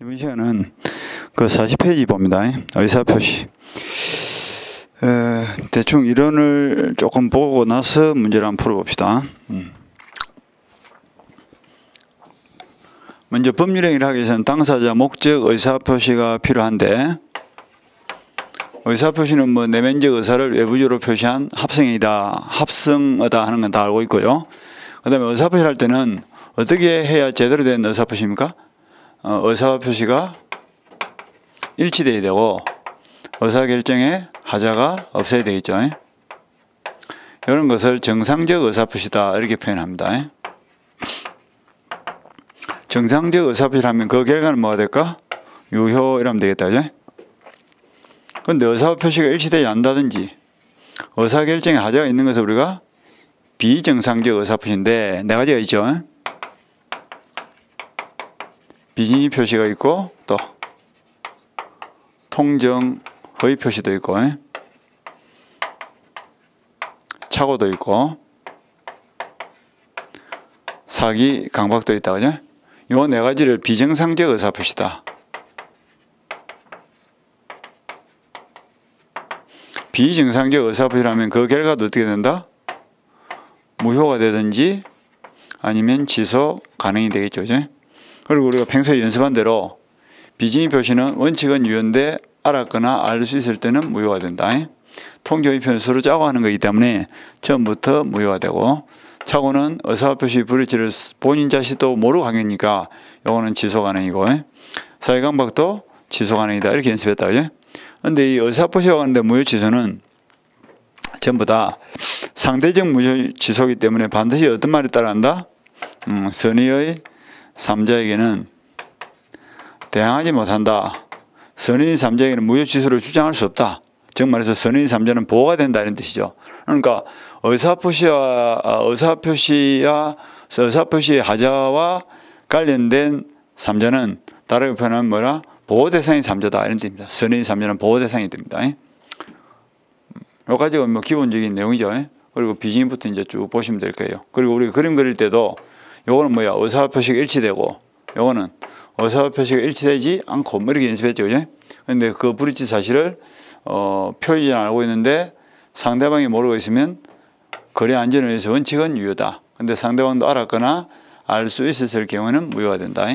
이번 시간은 그 40페이지 봅니다. 의사표시. 대충 이론을 조금 보고 나서 문제를 한번 풀어봅시다. 먼저 법률행위를 하기 위해서는 당사자 목적 의사표시가 필요한데, 의사표시는 뭐 내면적 의사를 외부적으로 표시한 합성이다, 합성어다 하는 건 다 알고 있고요. 그 다음에 의사표시를 할 때는 어떻게 해야 제대로 된 의사표시입니까? 의사표시가 일치되어야 되고 의사결정에 하자가 없어야 되겠죠. 이런 것을 정상적 의사표시다 이렇게 표현합니다. 정상적 의사표시를 하면 그 결과는 뭐가 될까? 유효 이러면 되겠다. 그런데 의사표시가 일치되지 않는다든지 의사결정에 하자가 있는 것을 우리가 비정상적 의사표시인데 네 가지가 있죠. 비진이 표시가 있고 또 통정 허위 표시도 있고 착오도 있고 사기 강박도 있다. 그죠? 요 네 가지를 비정상적 의사표시다. 비정상적 의사표시라면 그 결과도 어떻게 된다? 무효가 되든지 아니면 취소 가능이 되겠죠. 그죠? 그리고 우리가 평소에 연습한 대로 비진이 표시는 원칙은 유효인데 알았거나 알 수 있을 때는 무효가 된다. 통정의 표현은 서로 짜고 하는 거기 때문에 처음부터 무효가 되고, 착오는 의사표시 불일치를 본인 자신도 모르고 한 거니까 요거는 취소 가능이고, 사회강박도 취소 가능이다 이렇게 연습했다. 그런데 이 의사표시가 가는데 무효 취소는 전부 다 상대적 무효 취소이기 때문에 반드시 어떤 말에 따라한다? 선의의 3자에게는 대항하지 못한다. 선의의 3자에게는 무효 취소를 주장할 수 없다. 즉 말해서 선의의 3자는 보호가 된다 이런 뜻이죠. 그러니까 의사표시의 하자와 관련된 3자는 다르게 표현하면 뭐라? 보호 대상의 3자다 이런 뜻입니다. 선의의 3자는 보호 대상이 됩니다. 여기까지가 뭐 기본적인 내용이죠. 그리고 비진부터 이제 쭉 보시면 될 거예요. 그리고 우리 그림 그릴 때도 요거는 뭐야? 의사표시가 일치되고 요거는 의사표시가 일치되지 않고 뭐 이렇게 연습했죠. 그죠? 근데 그 불일치 사실을 표시는 알고 있는데 상대방이 모르고 있으면 거래 안전을 위해서 원칙은 유효다. 근데 상대방도 알았거나 알 수 있었을 경우에는 무효가 된다.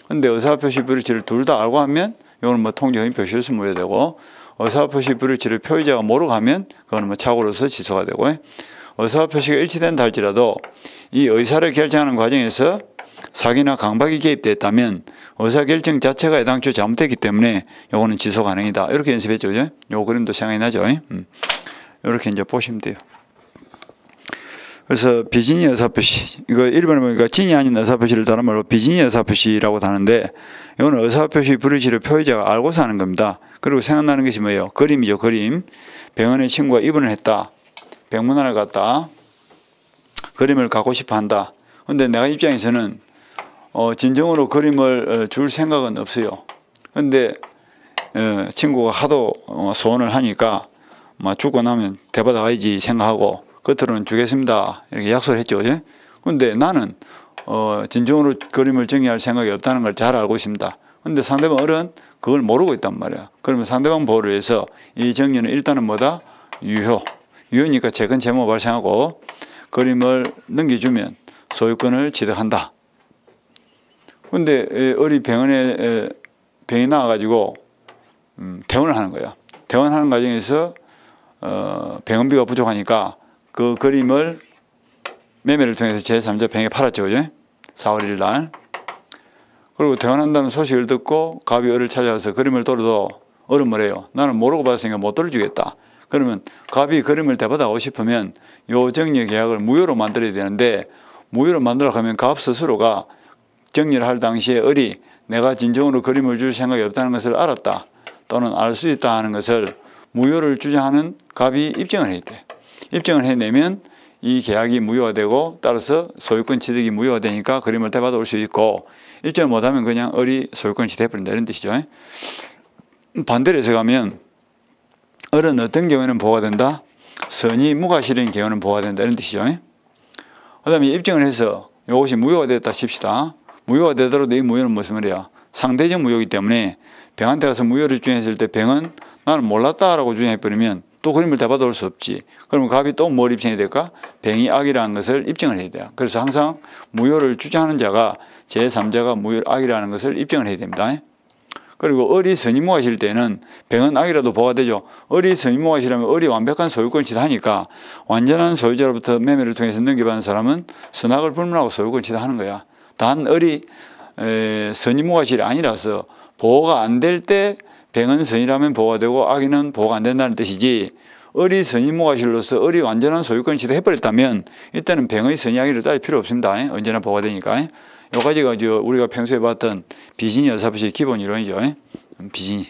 근데 의사표시 불일치를 둘 다 알고 하면 요거는 뭐 통정의 표시로서 무효되고, 의사표시 불일치를 표의자가 모르고 하면 그거는 뭐 착오로서 취소가 되고, 의사표시가 일치된다 할지라도 이 의사를 결정하는 과정에서 사기나 강박이 개입됐다면 의사결정 자체가 애당초 잘못됐기 때문에 요거는 취소 가능이다. 이렇게 연습했죠. 그죠? 요 그림도 생각이 나죠. 이렇게 이제 보시면 돼요. 그래서 비진이 의사표시, 이거 일본에 보니까 진이 아닌 의사표시를 다른 말로 비진이 의사표시라고 하는데, 이거는 의사표시 불일치를 표의자가 알고서 하는 겁니다. 그리고 생각나는 것이 뭐예요? 그림이죠. 그림. 병원에 친구가 입원을 했다. 병문안을 갔다. 그림을 갖고 싶어 한다. 근데 내가 입장에서는 진정으로 그림을 줄 생각은 없어요. 근데 친구가 하도 소원을 하니까 죽고 나면 대받아 가야지 생각하고 겉으로는 주겠습니다 이렇게 약속을 했죠. 근데 나는 진정으로 그림을 정리할 생각이 없다는 걸 잘 알고 있습니다. 근데 상대방은 그걸 모르고 있단 말이야. 그러면 상대방 보호를 위해서 이 정리는 일단은 뭐다? 유효니까 재건 재모 발생하고 그림을 넘겨주면 소유권을 취득한다. 근데 어리 병원에 병이 나와가지고 퇴원을 하는 거야. 퇴원하는 과정에서 병원비가 부족하니까 그 그림을 매매를 통해서 제3자 병에 팔았죠. 그죠? 4월 1일 날. 그리고 퇴원한다는 소식을 듣고 갑이 을을 찾아와서 그림을 돌려도 을은 뭐래요? 나는 모르고 받았으니까 못 돌려주겠다. 그러면 갑이 그림을 대받아오고 싶으면 요 정리 계약을 무효로 만들어야 되는데, 무효로 만들어 가면 갑 스스로가 정리를 할 당시에 을이 내가 진정으로 그림을 줄 생각이 없다는 것을 알았다 또는 알 수 있다 하는 것을 무효를 주장하는 갑이 입증을 해야 돼. 입증을 해내면 이 계약이 무효가 되고 따라서 소유권 취득이 무효가 되니까 그림을 대받아올 수 있고, 입증을 못하면 그냥 을이 소유권을 취득해버린다 이런 뜻이죠. 반대로 해서 가면 을은 어떤 경우에는 보호가 된다? 선의 무과실인 경우는 보호가 된다 이런 뜻이죠. 그 다음에 입증을 해서 이것이 무효가 됐다 칩시다. 무효가 되더라도 이 무효는 무슨 말이야? 상대적 무효이기 때문에 병한테 가서 무효를 주장했을 때 병은 나는 몰랐다라고 주장해버리면 또 그림을 대받아올 수 없지. 그러면 갑이 또 뭘 입증해야 될까? 병이 악이라는 것을 입증을 해야 돼요. 그래서 항상 무효를 주장하는 자가 제3자가 무효를 악이라는 것을 입증을 해야 됩니다. 그리고 을이 선임무하실 때는 병은 악이라도 보호가 되죠. 을이 선임무하시려면 을이 완벽한 소유권을 지다하니까 완전한 소유자로부터 매매를 통해서 넘겨받은 사람은 선악을 불문하고 소유권을 지다하는 거야. 단 을이 선임무하실이 아니라서 보호가 안 될 때 병은 선이라면 보호가 되고 악이는 보호가 안 된다는 뜻이지, 을이 선임무하실로서 을이 완전한 소유권을 지도해버렸다면 이때는 병의 선이악이를 따질 필요 없습니다. 언제나 보호가 되니까. 여기까지가 우리가 평소에 봤던 비진이 여사부시의 기본 이론이죠. 비진이.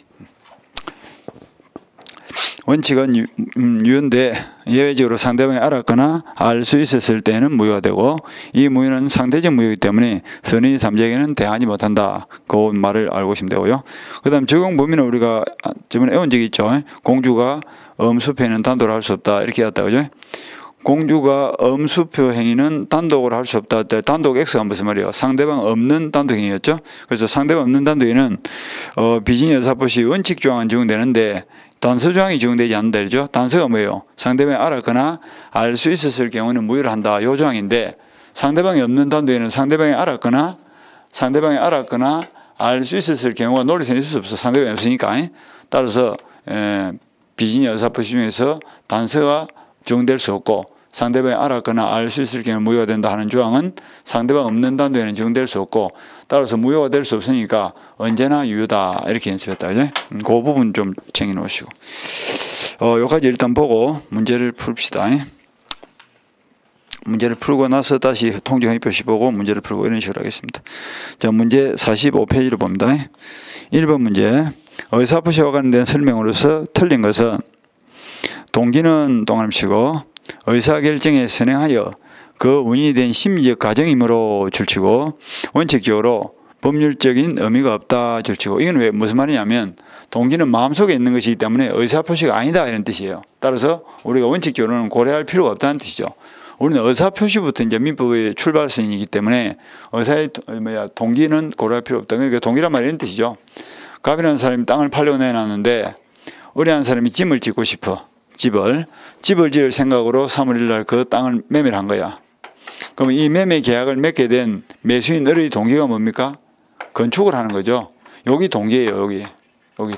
원칙은 유효인데 예외적으로 상대방이 알았거나 알 수 있었을 때는 무효가 되고, 이 무효는 상대적 무효이기 때문에 선의 3자에게는 대하지 못한다. 그 말을 알고 있으면 되고요. 그 다음 적용 범위는 우리가 저번에 외운 적이 있죠. 공주가 음수표에는 단독으로 할 수 없다. 이렇게 했다. 그죠? 공주가 음수표 행위는 단독으로 할 수 없다 할 때 단독 X가 무슨 말이에요? 상대방 없는 단독 행위였죠. 그래서 상대방 없는 단독 행위는 비진이 여사포시 원칙 조항은 적용되는데 단서 조항이 적용되지 않는다. 그죠? 단서가 뭐예요? 상대방이 알았거나 알 수 있었을 경우는 무효를 한다. 이 조항인데, 상대방이 없는 단독에는 상대방이 알았거나 알 수 있었을 경우가 논리성이 있을 수 없어. 상대방이 없으니까. 따라서 비진이 여사포시 중에서 단서가 적용될 수 없고 상대방이 알았거나 알 수 있을 경우 무효가 된다 하는 조항은 상대방 없는 단도에는 적용될 수 없고, 따라서 무효가 될 수 없으니까 언제나 유효다. 이렇게 연습했다. 그죠? 그 부분 좀 챙겨 놓으시고, 여기까지 일단 보고 문제를 풀읍시다. 문제를 풀고 나서 다시 통정의 표시 보고 문제를 풀고 이런 식으로 하겠습니다. 자, 문제 45페이지를 봅니다. 1번 문제. 의사표시와 관련된 설명으로서 틀린 것은 동기는 동그라미치고 의사결정에 선행하여 그 원인이 된 심리적 과정이므로 줄치고 원칙적으로 법률적인 의미가 없다 줄치고, 이건 왜 무슨 말이냐면 동기는 마음속에 있는 것이기 때문에 의사표시가 아니다 이런 뜻이에요. 따라서 우리가 원칙적으로는 고려할 필요가 없다는 뜻이죠. 우리는 의사표시부터 이제 민법의 출발선이기 때문에 의사의 동기는 고려할 필요 없다. 그러니까 동기란 말이 이런 뜻이죠. 갑이라는 사람이 땅을 팔려고 내놨는데 을이라는 사람이 짐을 짓고 싶어. 집을 지을 생각으로 3월 1일 날 그 땅을 매매를 한 거야. 그럼 이 매매 계약을 맺게 된 매수인 을의 동기가 뭡니까? 건축을 하는 거죠. 여기 동기예요. 여기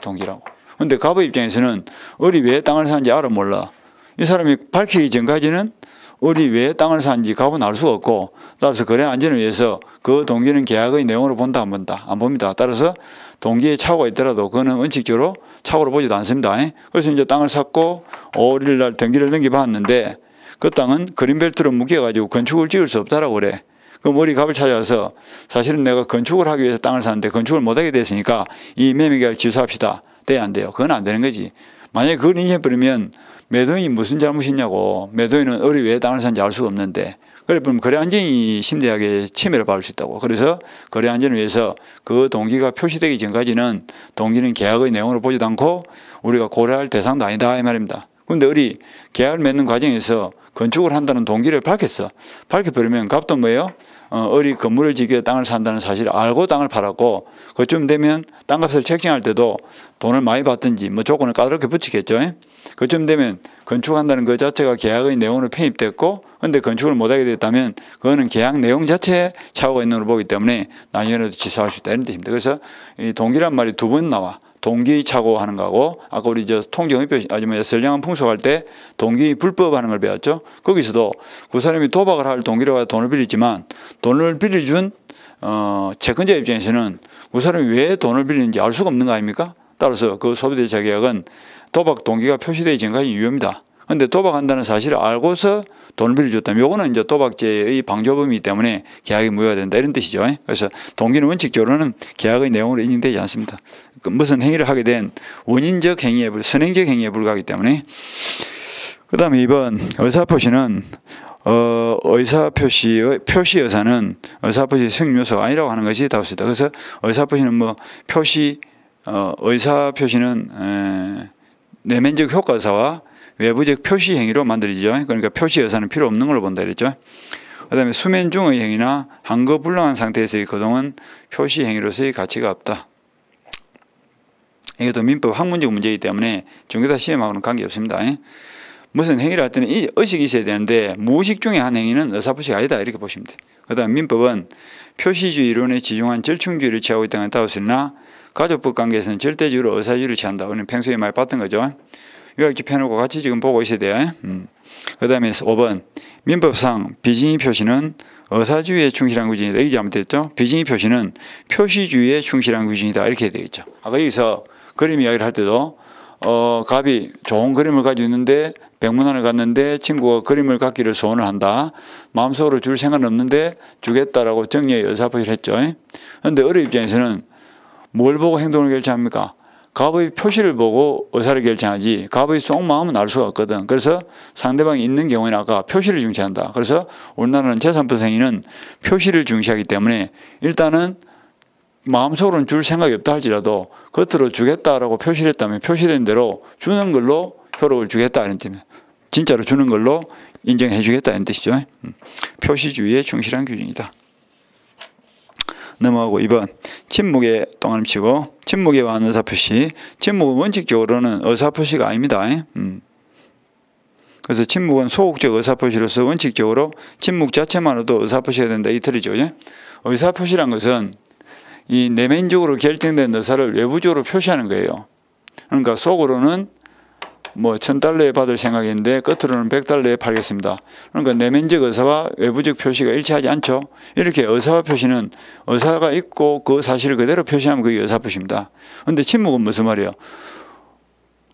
동기라고. 근데 갑의 입장에서는 을이 왜 땅을 사는지 알아 몰라. 이 사람이 밝히기 전까지는 을이 왜 땅을 사는지 갑은 알 수가 없고, 따라서 거래 안전을 위해서 그 동기는 계약의 내용으로 본다 안 본다? 안 봅니다. 따라서 동기에 착오가 있더라도 그거는 원칙적으로 착오로 보지도 않습니다. 그래서 이제 땅을 샀고 5월 1일 날 등기를 넘겨봤는데 그 땅은 그린벨트로 묶여가지고 건축을 지을 수 없다라고 그래. 그럼 우리 갑을 찾아와서 사실은 내가 건축을 하기 위해서 땅을 샀는데 건축을 못하게 됐으니까 이 매매계약을 취소합시다. 돼야 안 돼요? 그건 안 되는 거지. 만약에 그걸 인정해버리면 매도인이 무슨 잘못이 있냐고. 매도인은 을이 왜 땅을 샀는지 알 수가 없는데, 그래 보면 거래 안전이 심대하게 침해를 받을 수 있다고. 그래서 거래 안전을 위해서 그 동기가 표시되기 전까지는 동기는 계약의 내용으로 보지도 않고 우리가 고려할 대상도 아니다 이 말입니다. 그런데 을이 계약을 맺는 과정에서 건축을 한다는 동기를 밝혔어. 밝혀버리면 갑도 뭐예요? 을이 건물을 짓기 위해 땅을 산다는 사실을 알고 땅을 팔았고, 그쯤 되면 땅값을 책정할 때도 돈을 많이 받든지 뭐 조건을 까다롭게 붙이겠죠. 그쯤 되면 건축한다는 그 자체가 계약의 내용으로 편입됐고, 근데 건축을 못하게 됐다면 그거는 계약 내용 자체에 착오가 있는 걸로 보기 때문에 나중에라도 취소할 수 있다 이런 뜻입니다. 그래서 이 동기란 말이 두 번 나와. 동기 착오하는 거하고, 아까 우리 통정의표 선량한 풍속할 때 동기 불법하는 걸 배웠죠. 거기서도 그 사람이 도박을 할 동기로 가서 돈을 빌리지만 돈을 빌려준 채권자 입장에서는 그 사람이 왜 돈을 빌리는지 알 수가 없는 거 아닙니까? 따라서 그 소비대차 계약은 도박 동기가 표시되기 전까지 유효입니다. 그런데 도박한다는 사실을 알고서 돈을 빌려줬다면 요거는 이제 도박죄의 방조범이기 때문에 계약이 무효가 된다 이런 뜻이죠. 그래서 동기는 원칙적으로는 계약의 내용으로 인정되지 않습니다. 무슨 행위를 하게 된 원인적 행위에 선행적 행위에 불과하기 때문에. 그 다음에 2번 의사표시는 의사표시의 표시 여사는 의사표시 승요소가 아니라고 하는 것이 답습니다. 그래서 의사표시는 뭐 표시 의사표시는 내면적 효과사와 외부적 표시 행위로 만들어지죠. 그러니까 표시 여사는 필요 없는 걸로 본다 그랬죠. 그 다음에 수면 중의 행위나 한거불능한 상태에서의 거동은 표시 행위로서의 가치가 없다. 이것도 민법 학문적 문제이기 때문에 중개사 시험하고는 관계없습니다. 무슨 행위를 할 때는 의식이 있어야 되는데 무의식 중에 한 행위는 의사표시가 아니다 이렇게 보시면 돼요. 그 다음 민법은 표시주의 이론에 지중한 절충주의를 취하고 있다는 다우스나 가족법 관계에서는 절대적으로 의사주의를 취한다. 우리는 평소에 많이 봤던 거죠. 요약집 해놓고 같이 지금 보고 있어야 돼요. 그 다음에 5번 민법상 비진의 표시는 의사주의에 충실한 규정이다. 이게 잘못됐죠. 비진의 표시는 표시주의에 충실한 규정이다 이렇게 되겠죠. 아까 여기서 그림 이야기를 할 때도 갑이 좋은 그림을 가지고 있는데 백문관을 갔는데 친구가 그림을 갖기를 소원을 한다. 마음속으로 줄 생각은 없는데 주겠다라고 정리의 의사표시를 했죠. 그런데 어른 입장에서는 뭘 보고 행동을 결정합니까? 갑의 표시를 보고 의사를 결정하지 갑의 속마음은 알 수가 없거든. 그래서 상대방이 있는 경우에는 아까 표시를 중시한다. 그래서 우리나라는 제3법 행위는 표시를 중시하기 때문에 일단은 마음속으로는 줄 생각이 없다 할지라도 겉으로 주겠다라고 표시를 했다면 표시된 대로 주는 걸로 효력을 주겠다 이런 뜻입니다. 진짜로 주는 걸로 인정해 주겠다 이런 뜻이죠. 표시주의에 충실한 규정이다. 넘어가고 2번 침묵의 동그라미 치고 침묵에 관한 의사표시. 침묵은 원칙적으로는 의사표시가 아닙니다. 그래서 침묵은 소극적 의사표시로서 원칙적으로 침묵 자체만으로도 의사표시가 된다 이 틀이죠. 의사표시란 것은 이 내면적으로 결정된 의사를 외부적으로 표시하는 거예요. 그러니까 속으로는 뭐 $1,000에 받을 생각인데 끝으로는 $100에 팔겠습니다. 그러니까 내면적 의사와 외부적 표시가 일치하지 않죠. 이렇게 의사와 표시는 의사가 있고 그 사실을 그대로 표시하면 그게 의사표시입니다. 그런데 침묵은 무슨 말이에요?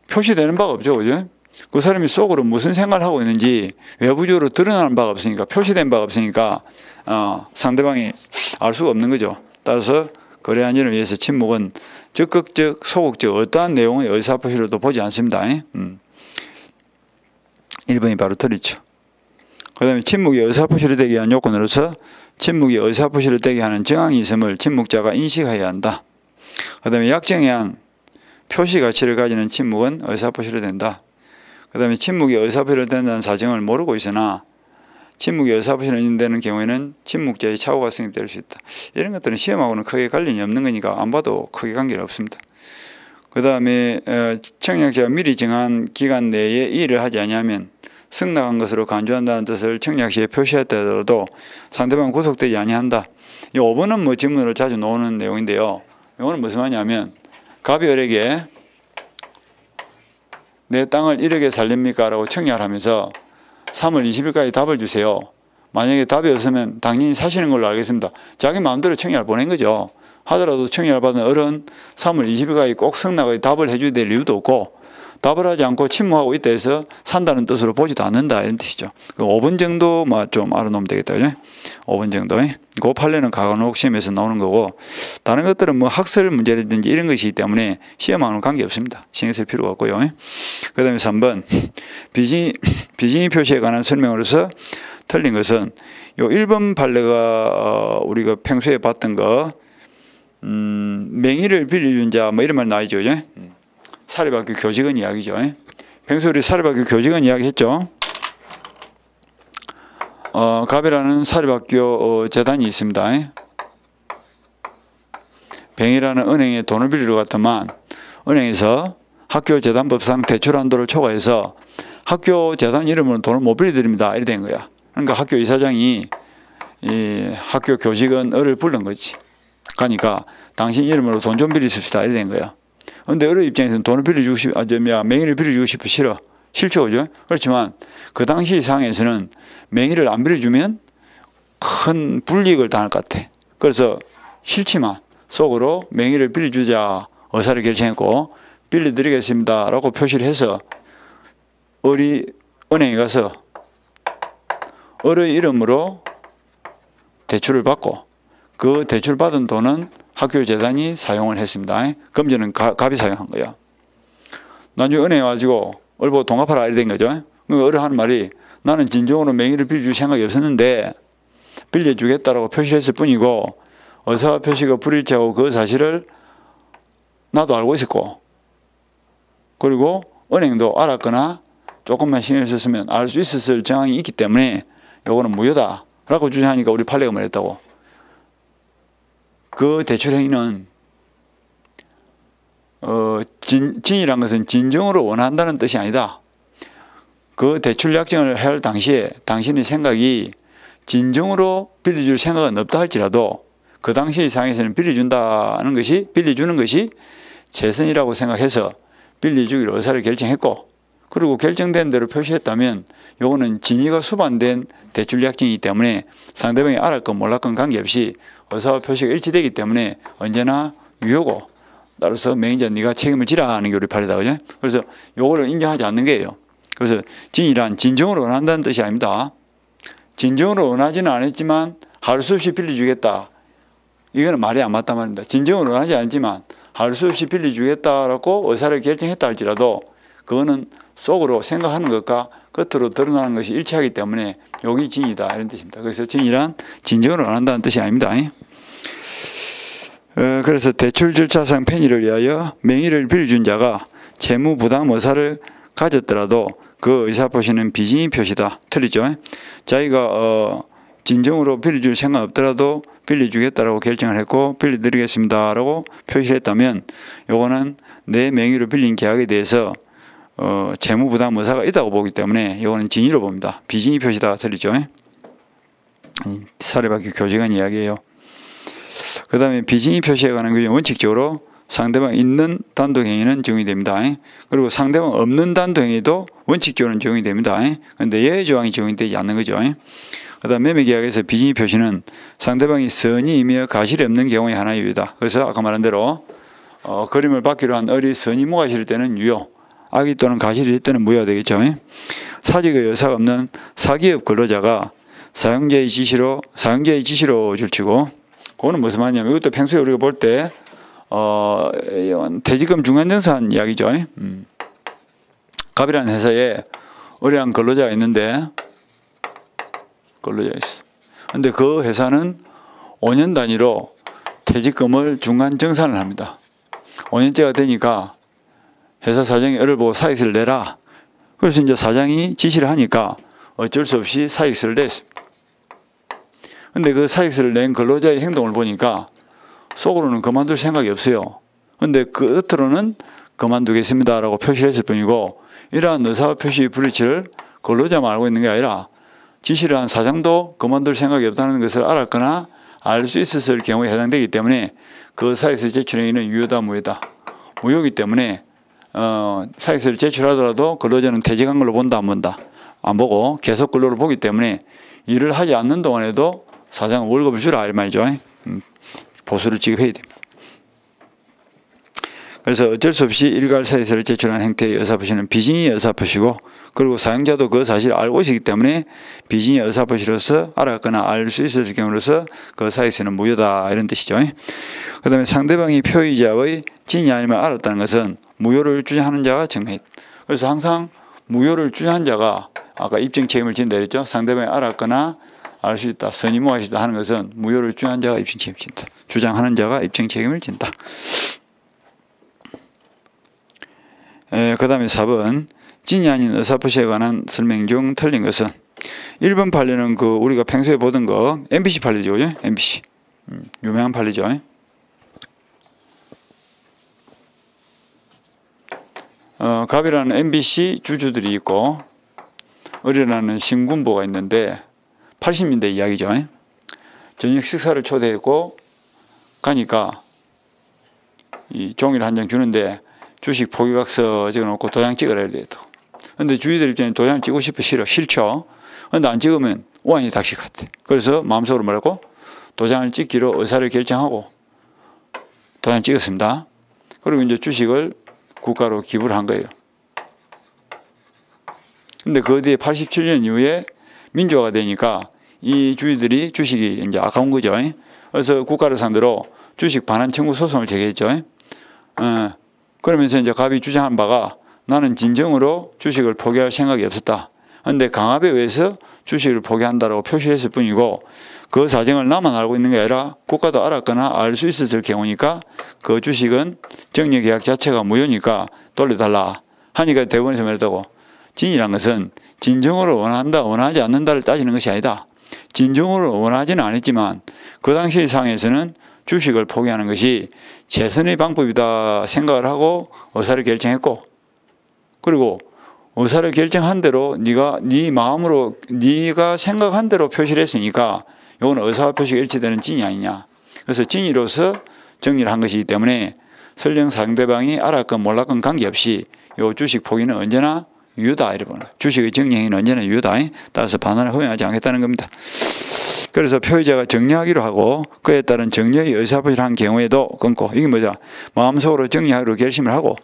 표시되는 바가 없죠. 그죠? 그 사람이 속으로 무슨 생각을 하고 있는지 외부적으로 드러나는 바가 없으니까 표시된 바가 없으니까 상대방이 알 수가 없는 거죠. 따라서 거래 안전을 위해서 침묵은 적극적, 소극적 어떠한 내용의 의사표시로도 보지 않습니다. 1번이 바로 틀리죠. 그 다음에 침묵이 의사표시를 되게 한 요건으로서 침묵이 의사표시를 되게 하는 정황이 있음을 침묵자가 인식해야 한다. 그 다음에 약정한 표시 가치를 가지는 침묵은 의사표시로 된다. 그 다음에 침묵이 의사표시로 된다는 사정을 모르고 있으나 침묵이 의사표시로 인정되는 경우에는 침묵자의 착오가 성립될 수 있다. 이런 것들은 시험하고는 크게 관련이 없는 거니까 안 봐도 크게 관계는 없습니다. 그 다음에 청약자가 미리 정한 기간 내에 이 일을 하지 아니하면 승낙한 것으로 간주한다는 뜻을 청약시에 표시했다 하더라도 상대방은 구속되지 아니한다. 이 5번은 뭐 지문으로 자주 나오는 내용인데요. 이거는 무슨 말이냐면 갑이 을에게 내 땅을 1억에 살립니까? 라고 청약을 하면서 3월 20일까지 답을 주세요. 만약에 답이 없으면 당연히 사시는 걸로 알겠습니다. 자기 마음대로 청약을 보낸 거죠. 하더라도 청약을 받은 어른 3월 20일까지 꼭 승낙의 답을 해줘야 될 이유도 없고 답을 하지 않고 침묵하고 있다 해서 산다는 뜻으로 보지도 않는다 이런 뜻이죠. 5번 정도만 좀 알아놓으면 되겠다. 그죠? 5번 정도. 그 판례는 가간혹 시험에서 나오는 거고 다른 것들은 뭐 학설 문제라든지 이런 것이기 때문에 시험하고는 관계없습니다. 신경 쓸 필요가 없고요. 그 다음에 3번 비진의 표시에 관한 설명으로서 틀린 것은 요 1번 판례가 우리가 평소에 봤던 거 맹의를 빌려준 자 뭐 이런 말 나이죠. 사립학교 교직원 이야기죠. 평소에 우리 사립학교 교직원 이야기 했죠. 갑이라는 사립학교 재단이 있습니다. 뱅이라는 은행에 돈을 빌리러 갔더만 은행에서 학교 재단법상 대출 한도를 초과해서 학교 재단 이름으로 돈을 못 빌려드립니다. 이래 된 거야. 그러니까 학교 이사장이 이 학교 교직원을 부른 거지. 그러니까 당신 이름으로 돈 좀 빌리십시다. 이래 된 거야. 그런데 어른 입장에서는 돈을 빌려주고 맹의를 빌려주고 싶어 싫죠. 그죠? 그렇지만 그 당시 상황에서는 맹의를 안 빌려주면 큰 불이익을 당할 것 같아. 그래서 싫지만 속으로 맹의를 빌려주자 의사를 결정했고 빌려드리겠습니다 라고 표시를 해서 어리 은행에 가서 어의 이름으로 대출을 받고 그 대출 받은 돈은 학교 재단이 사용을 했습니다. 금전은 갑이 사용한 거야. 나중에 은행에 와가지고 얼보 돈 갚아라 이래 된 거죠. 어른 하는 말이 나는 진정으로 맹의를 빌려줄 생각이 없었는데 빌려주겠다라고 표시했을 뿐이고 의사 표시가 불일치하고 그 사실을 나도 알고 있었고 그리고 은행도 알았거나 조금만 신경 썼으면 알 수 있었을 정황이 있기 때문에 요거는 무효다 라고 주장하니까 우리 판례가 뭐랬다고? 그 대출 행위는 진이란 것은 진정으로 원한다는 뜻이 아니다. 그 대출 약정을 할 당시에 당신의 생각이 진정으로 빌려줄 생각은 없다 할지라도 그 당시의 상황에서는 빌려주는 것이 최선이라고 생각해서 빌려주기로 의사를 결정했고, 그리고 결정된 대로 표시했다면 요거는 진위가 수반된 대출 약정이기 때문에 상대방이 알았건 몰랐건 관계없이 의사와 표시가 일치되기 때문에 언제나 유효고, 따라서 맹인자 네가 책임을 지라 하는 게 우리 판례다. 그죠? 그래서 요거를 인정하지 않는 거예요. 그래서 진이란 진정으로 원한다는 뜻이 아닙니다. 진정으로 원하지는 않았지만 할 수 없이 빌려주겠다. 이거는 말이 안 맞단 말입니다. 진정으로 원하지 않지만 할 수 없이 빌려주겠다라고 의사를 결정했다 할지라도 그거는 속으로 생각하는 것과 겉으로 드러나는 것이 일치하기 때문에 여기 진이다 이런 뜻입니다. 그래서 진이란 진정으로 원한다는 뜻이 아닙니다. 그래서 대출 절차상 편의를 위하여 명의를 빌려준 자가 채무 부담 의사를 가졌더라도 그 의사표시는 비진의 표시다. 틀리죠? 자기가 진정으로 빌려줄 생각 없더라도 빌려주겠다라고 결정을 했고 빌려드리겠습니다라고 표시를 했다면 요거는 내 명의로 빌린 계약에 대해서 채무 부담 의사가 있다고 보기 때문에 이거는 진의로 봅니다. 비진의 표시다. 틀리죠? 사례밖에 교직한 이야기예요. 그 다음에 비진의 표시에 관한 규정 원칙적으로 상대방 있는 단독행위는 적용이 됩니다. 그리고 상대방 없는 단독행위도 원칙적으로는 적용이 됩니다. 그런데 예외 조항이 적용이 되지 않는 거죠. 그 다음 매매계약에서 비진의 표시는 상대방이 선의이며 가실이 없는 경우에 하나의 유효다. 그래서 아까 말한 대로 그림을 받기로 한 을이 선의무가 실을 때는 유효, 악의 또는 가실이 될 때는 무효가 되겠죠. 사직의 여사가 없는 사기업 근로자가 사용자의 지시로 줄치고, 그거는 무슨 말이냐면 이것도 평소에 우리가 볼 때 퇴직금 중간정산 이야기죠. 갑이라는 회사에 의뢰한 근로자가 있는데 있어. 근데 그 회사는 5년 단위로 퇴직금을 중간정산을 합니다. 5년째가 되니까 회사 사장이 을을 보고 사익세를 내라. 그래서 이제 사장이 지시를 하니까 어쩔 수 없이 사익세를 냈습니다. 근데 그 사익세를 낸 근로자의 행동을 보니까 속으로는 그만둘 생각이 없어요. 근데 그 겉으로는 그만두겠습니다라고 표시를 했을 뿐이고, 이러한 의사 표시 불일치를 근로자만 알고 있는 게 아니라 지시를 한 사장도 그만둘 생각이 없다는 것을 알았거나 알 수 있었을 경우에 해당되기 때문에 그 사익세 제출 행위는 유효다 무효다? 무효이기 때문에 사익세를 제출하더라도 근로자는 퇴직한 걸로 본다 안 본다? 안 보고 계속 근로를 보기 때문에 일을 하지 않는 동안에도 사장은 월급을 주라 이 말이죠. 보수를 지급해야 됩니다. 그래서 어쩔 수 없이 일괄 사익세를 제출한 행태의 의사표시는 비진의 의사표시고, 그리고 사용자도 그 사실을 알고 있기 때문에 비진의 의사표시로서 알았거나 알 수 있었을 경우로서 그 사익세는 무효다 이런 뜻이죠. 그 다음에 상대방이 표의자의 진이 아니면 알았다는 것은 무효를 주장하는 자가 증명했다. 그래서 항상 무효를 주장한 자가 아까 입증 책임을 진다 그랬죠. 상대방이 알았거나 알 수 있다, 선의무가 있다 하는 것은 무효를 주장한 자가 입증 책임을 진다. 주장하는 자가 입증 책임을 진다. 그 다음에 4번 진이 아닌 의사표시에 관한 설명 중 틀린 것은 1번 판례는 그 우리가 평소에 보던 거 MBC 판례죠. 그죠? MBC 유명한 판례죠. 갑이라는 MBC 주주들이 있고 을이라는 신군보가 있는데 80년대 이야기죠. 저녁 식사를 초대했고 가니까 이 종이를 한 장 주는데 주식 포기각서 적어놓고 도장 찍으라 이래요. 근데 주의들 입장에 도장 찍고 싫죠. 근데 안 찍으면 오한이 닥칠 것 같아. 그래서 마음속으로 뭐라고? 도장을 찍기로 의사를 결정하고 도장 찍었습니다. 그리고 이제 주식을 국가로 기부를 한 거예요. 근데 그 뒤에 87년 이후에 민주화가 되니까 이 주주들이 주식이 이제 아까운 거죠. 그래서 국가를 상대로 주식 반환 청구 소송을 제기했죠. 그러면서 이제 갑이 주장한 바가 나는 진정으로 주식을 포기할 생각이 없었다. 그런데 강압에 의해서 주식을 포기한다라고 표시했을 뿐이고 그 사정을 나만 알고 있는 게 아니라 국가도 알았거나 알 수 있었을 경우니까 그 주식은 정리계약 자체가 무효니까 돌려달라 하니까 대법원에서 말했다고 진이란 것은 진정으로 원한다 원하지 않는다를 따지는 것이 아니다. 진정으로 원하지는 않았지만 그 당시 상에서는 주식을 포기하는 것이 최선의 방법이다 생각을 하고 의사를 결정했고, 그리고 의사를 결정한 대로 네 마음으로 네가 생각한 대로 표시를 했으니까 이건 의사와 표시가 일치되는 진이 아니냐. 그래서 진이로서 정리를 한 것이기 때문에 설령 상대방이 알았건 몰랐건 관계없이 이 주식 포기는 언제나 유효다. 이러면 주식의 정리행위는 언제나 유효다. 따라서 반환을 허용하지 않겠다는 겁니다. 그래서 표의자가 정리하기로 하고 그에 따른 정리의 의사표시를 한 경우에도 끊고, 이게 뭐죠? 마음속으로 정리하기로 결심을 하고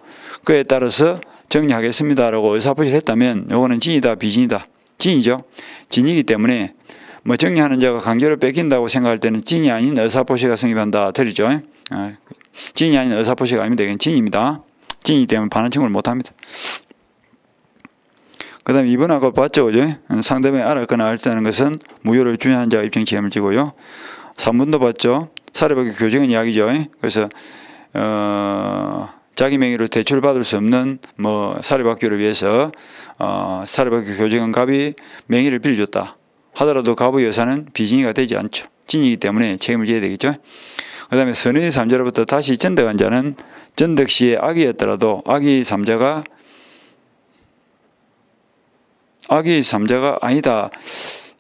그에 따라서 정리하겠습니다라고 의사표시를 했다면 이거는 진이다 비진이다? 진이죠. 진이기 때문에 뭐 정리하는 자가 관계를 뺏긴다고 생각할 때는 진이 아닌 의사표시가 성립한다. 들리죠? 진이 아닌 의사표시가 아닙니다. 이건 진입니다. 진이기 때문에 반환 청구를 못합니다. 그 다음에 2번 아까 봤죠, 그죠? 상대방이 알았거나 알다는 것은 무효를 주장한 자가 입증 책임을 지고요. 3번도 봤죠? 사례밖에 교정은 이야기죠. 그래서 자기 명의로 대출을 받을 수 없는 뭐 사례받기를 위해서 사례받기 교정은 갑이 명의를 빌려줬다 하더라도 갑의 여사는 비진이가 되지 않죠. 진이기 때문에 책임을 져야 되겠죠. 그 다음에 선의 삼자로부터 다시 전득한 자는 전득 시에 악이었더라도 악의 삼자가 아니다.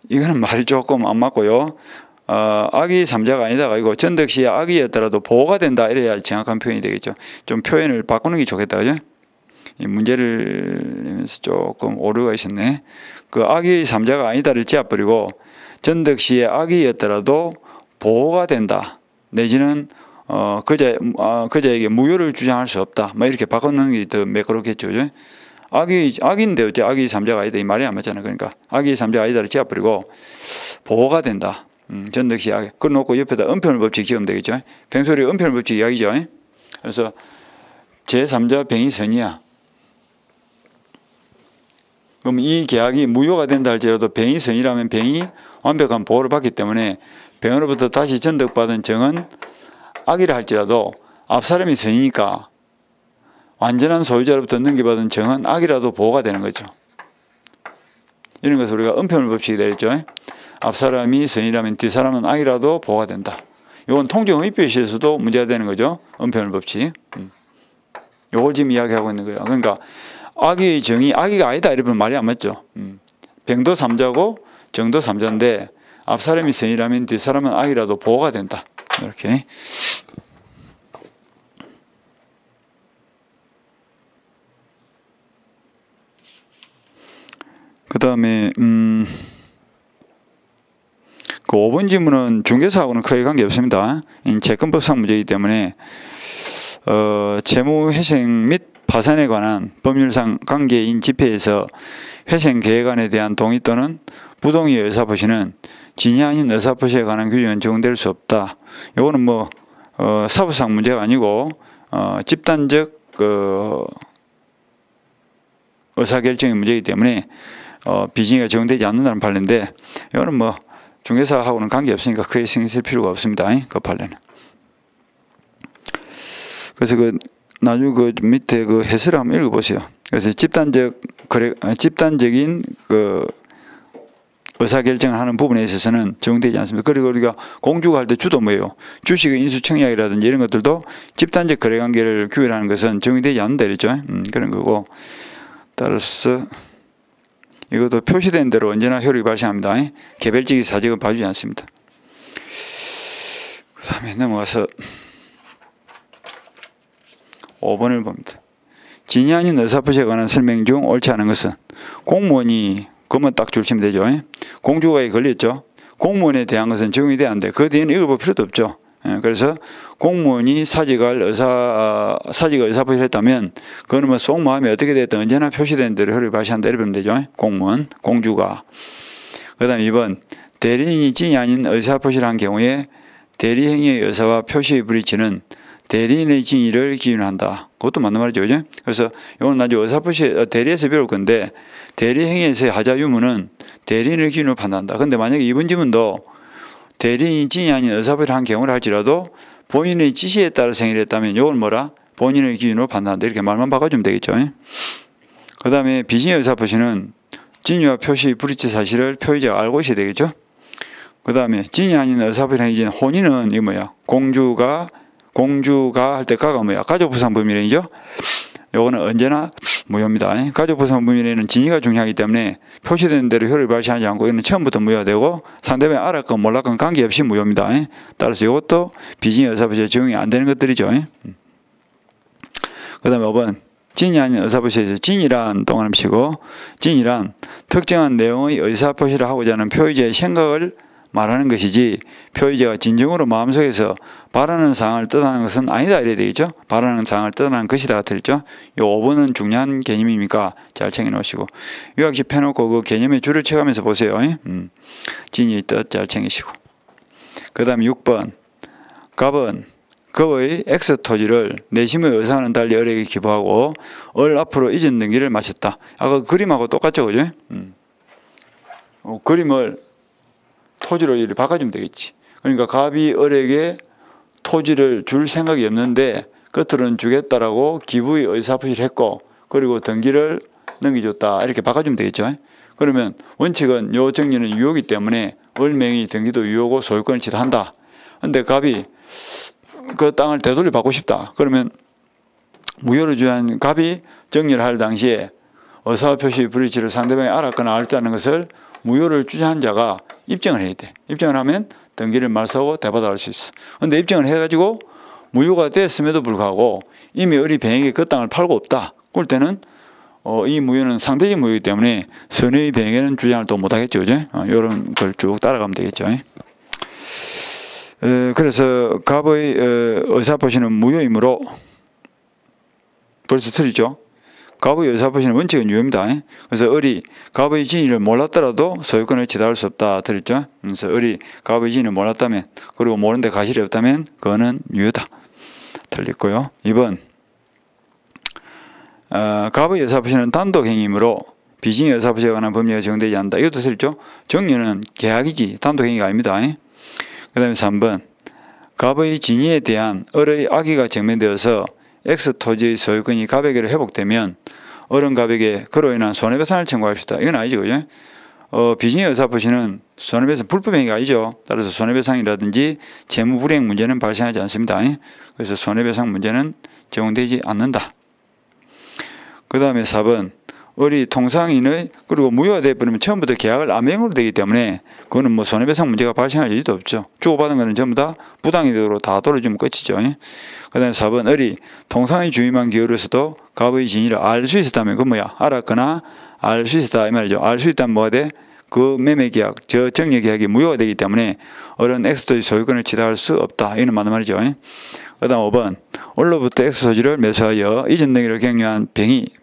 이거는 말이 조금 안 맞고요. 악이 삼자가 아니다가 아니고 전득 시에 악이었더라도 보호가 된다. 이래야 정확한 표현이 되겠죠. 좀 표현을 바꾸는 게 좋겠다. 그죠? 이 문제를 내면서 조금 오류가 있었네. 그 악의 삼자가 아니다를 지어버리고 전득 시에 악이었더라도 보호가 된다. 내지는 그자에게 무효를 주장할 수 없다. 뭐 이렇게 바꾸는 게 더 매끄럽겠죠. 그죠? 악인데 어째 악이 삼자가 아니다. 이 말이 안 맞잖아요. 그러니까 악이 삼자가 아니다를 지어버리고 보호가 된다. 전득시 악. 그래놓고 옆에다 은편을 법칙 지으면 되겠죠. 뱅소리 은편을 법칙 이야기죠. 그래서 제3자 병이 선이야. 그럼 이 계약이 무효가 된다 할지라도 병이 선이라면 병이 완벽한 보호를 받기 때문에 병으로부터 다시 전득받은 정은 악이라 할지라도 앞사람이 선이니까 완전한 소유자로부터 넘겨받은 정은 악이라도 보호가 되는 거죠. 이런 것을 우리가 은편물 법칙이 되겠죠. 앞사람이 선이라면 뒷사람은 악이라도 보호가 된다. 이건 통정의표시에서도 문제가 되는 거죠. 은편물 법칙. 이걸 지금 이야기하고 있는 거예요. 그러니까 악의 정이 악이가 아니다 이러면 말이 안 맞죠. 병도 삼자고 정도 삼자인데 앞사람이 선이라면 뒷사람은 악이라도 보호가 된다. 이렇게. 그 다음에 그 5번 질문은 중개사하고는 크게 관계없습니다. 채권법상 문제이기 때문에 채무회생 및 파산에 관한 법률상 관계인 집회에서 회생 계획안에 대한 동의 또는 부동의 의사표시는 진이 아닌 의사표시에 관한 규정은 적용될 수 없다. 이거는 뭐 사법상 문제가 아니고 집단적 의사결정의 문제이기 때문에 비진이가 적용되지 않는다는 판례인데 이거는 뭐 중개사하고는 관계없으니까 크게 신경 쓸 필요가 없습니다. 그 판례는. 그래서 그 나중에 그 밑에 그 해설을 한번 읽어보세요. 그래서 집단적인 그 의사결정을 하는 부분에 있어서는 적용되지 않습니다. 그리고 우리가 공주가 할 때 주도 뭐예요? 주식의 인수청약이라든지 이런 것들도 집단적 거래관계를 규율하는 것은 적용되지 않는다 이랬죠. 그런 거고 따라서 이것도 표시된 대로 언제나 효력이 발생합니다. 개별적인 사직은 봐주지 않습니다. 그 다음에 넘어가서 5번을 봅니다. 진이 아닌 의사표시에 관한 설명 중 옳지 않은 것은 공무원이 그러면 딱 줄치면 되죠. 공주가에 걸렸죠. 공무원에 대한 것은 적용이 돼야 하는데 그 뒤에는 읽어볼 필요도 없죠. 그래서 공무원이 사직을 의사표시를 했다면 그거는 뭐 속마음이 어떻게 됐든 언제나 표시된 대로 효력이 발생한다 이러면 되죠. 공무원, 공주가. 그 다음에 2번 대리인이 진이 아닌 의사표시를 한 경우에 대리행위의 의사와 표시의 불이치는 대리인의 진위를 기준한다. 그것도 맞는 말이죠. 그죠? 그래서 이건 나중에 의사표시 대리에서 배울 건데 대리행위에서의 하자 유무는 대리인을 기준으로 판단한다. 근데 만약에 이번 지문도 대리인이 진이 아닌 의사표시를 한 경우를 할지라도 본인의 지시에 따라 생일을 했다면 이건 뭐라? 본인의 기준으로 판단한다. 이렇게 말만 바꿔주면 되겠죠. 그 다음에 비진의 의사표시는 진위와 표시의 불이치 사실을 표의자가 알고 있어야 되겠죠. 그 다음에 진이 아닌 의사표시는 이제 혼인은 이 뭐야? 공주가 할 때 가가 뭐야? 가족부상법률행위죠. 요거는 언제나 무효입니다. 가족부상법률행위는 진위가 중요하기 때문에 표시된 대로 효력을 발휘하지 않고 이는 처음부터 무효되고 상대방이 알았건 몰랐건 관계없이 무효입니다. 따라서 이것도 비진이 의사표시에 적용이 안 되는 것들이죠. 그 다음에 5번 진이 아닌 의사표시에서 진이란 동그라미 치고 진이란 특정한 내용의 의사표시를 하고자 하는 표의자의 생각을 말하는 것이지 표의자가 진정으로 마음속에서 바라는 사항을 뜻하는 것은 아니다 이래야 되겠죠. 바라는 사항을 뜻하는 것이다 들었죠. 요 5번은 중요한 개념이니까 잘 챙겨 놓으시고 요약식 펴놓고 그 개념의 줄을 쳐가면서 보세요. 진의 뜻 잘 챙기시고 그 다음에 6번 갑은 급의 X 토지를 내심의 의사와는 달리 을에게 기부하고 을 앞으로 이전 등기를 마쳤다. 아까 그림하고 똑같죠, 그죠? 그림을 토지로 이렇게 바꿔주면 되겠지. 그러니까 갑이 을에게 토지를 줄 생각이 없는데 끝으로는 주겠다라고 기부의 의사표시를 했고 그리고 등기를 넘겨줬다 이렇게 바꿔주면 되겠죠. 그러면 원칙은 요 정리는 유효이기 때문에 을명의 등기도 유효고 소유권을 취득한다. 근데 갑이 그 땅을 되돌려 받고 싶다. 그러면 무효로 주한 갑이 정리를 할 당시에 의사표시 불일치를 상대방이 알았거나 알았다는 것을 무효를 주장한 자가 입증을 해야 돼. 입증을 하면 등기를 말소하고 대받아할 수 있어. 근데 입증을 해가지고 무효가 됐음에도 불구하고 이미 을이 병에게 그 땅을 팔고 없다. 그럴 때는 이 무효는 상대적 무효이기 때문에 선의 병에게는 주장을 또 못하겠죠. 그죠? 이런 걸 쭉 따라가면 되겠죠. 그래서 갑의 의사표시는 무효이므로 벌써 틀리죠. 갑의 의사표시는 원칙은 유효입니다. 그래서 을이 갑의 진위를 몰랐더라도 소유권을 취득할 수 없다 들었죠. 그래서 을이 갑의 진위를 몰랐다면 그리고 모르는데 가실이 없다면 그거는 유효다 틀렸고요. 2번 갑의 의사표시는 단독행위이므로 비진의 의사표시에 관한 법리가 적용되지 않는다. 이것도 틀렸죠. 정리는 계약이지 단독행위가 아닙니다. 그 다음에 3번 갑의 진위에 대한 을의 악의가 증명되어서 X 토지의 소유권이 갑에게로 회복되면 을은 갑에게 그로 인한 손해배상을 청구할 수 있다. 이건 아니죠. 그죠? 비진의 의사표시는 손해배상 불법행위가 아니죠. 따라서 손해배상이라든지 재무불이행 문제는 발생하지 않습니다. 그래서 손해배상 문제는 적용되지 않는다. 그 다음에 4번 을이 통상인의 그리고 무효가 되어버리면 처음부터 계약을 암행으로 되기 때문에 그거는 뭐 손해배상 문제가 발생할 일도 없죠. 주고받은 거는 전부 다 부당이득으로 다 돌려주면 끝이죠. 그 다음에 4번 을이 통상의 주의만 기울여서도 갑의 진위를 알 수 있었다면 그건 뭐야? 알았거나 알 수 있었다 이 말이죠. 알 수 있다면 뭐가 돼? 그 매매계약, 저 정리계약이 무효가 되기 때문에 을은 X토지 소유권을 취득할 수 없다. 이는 맞는 말이죠. 그 다음 5번 을로부터 X토지를 매수하여 이전 등기를 격려한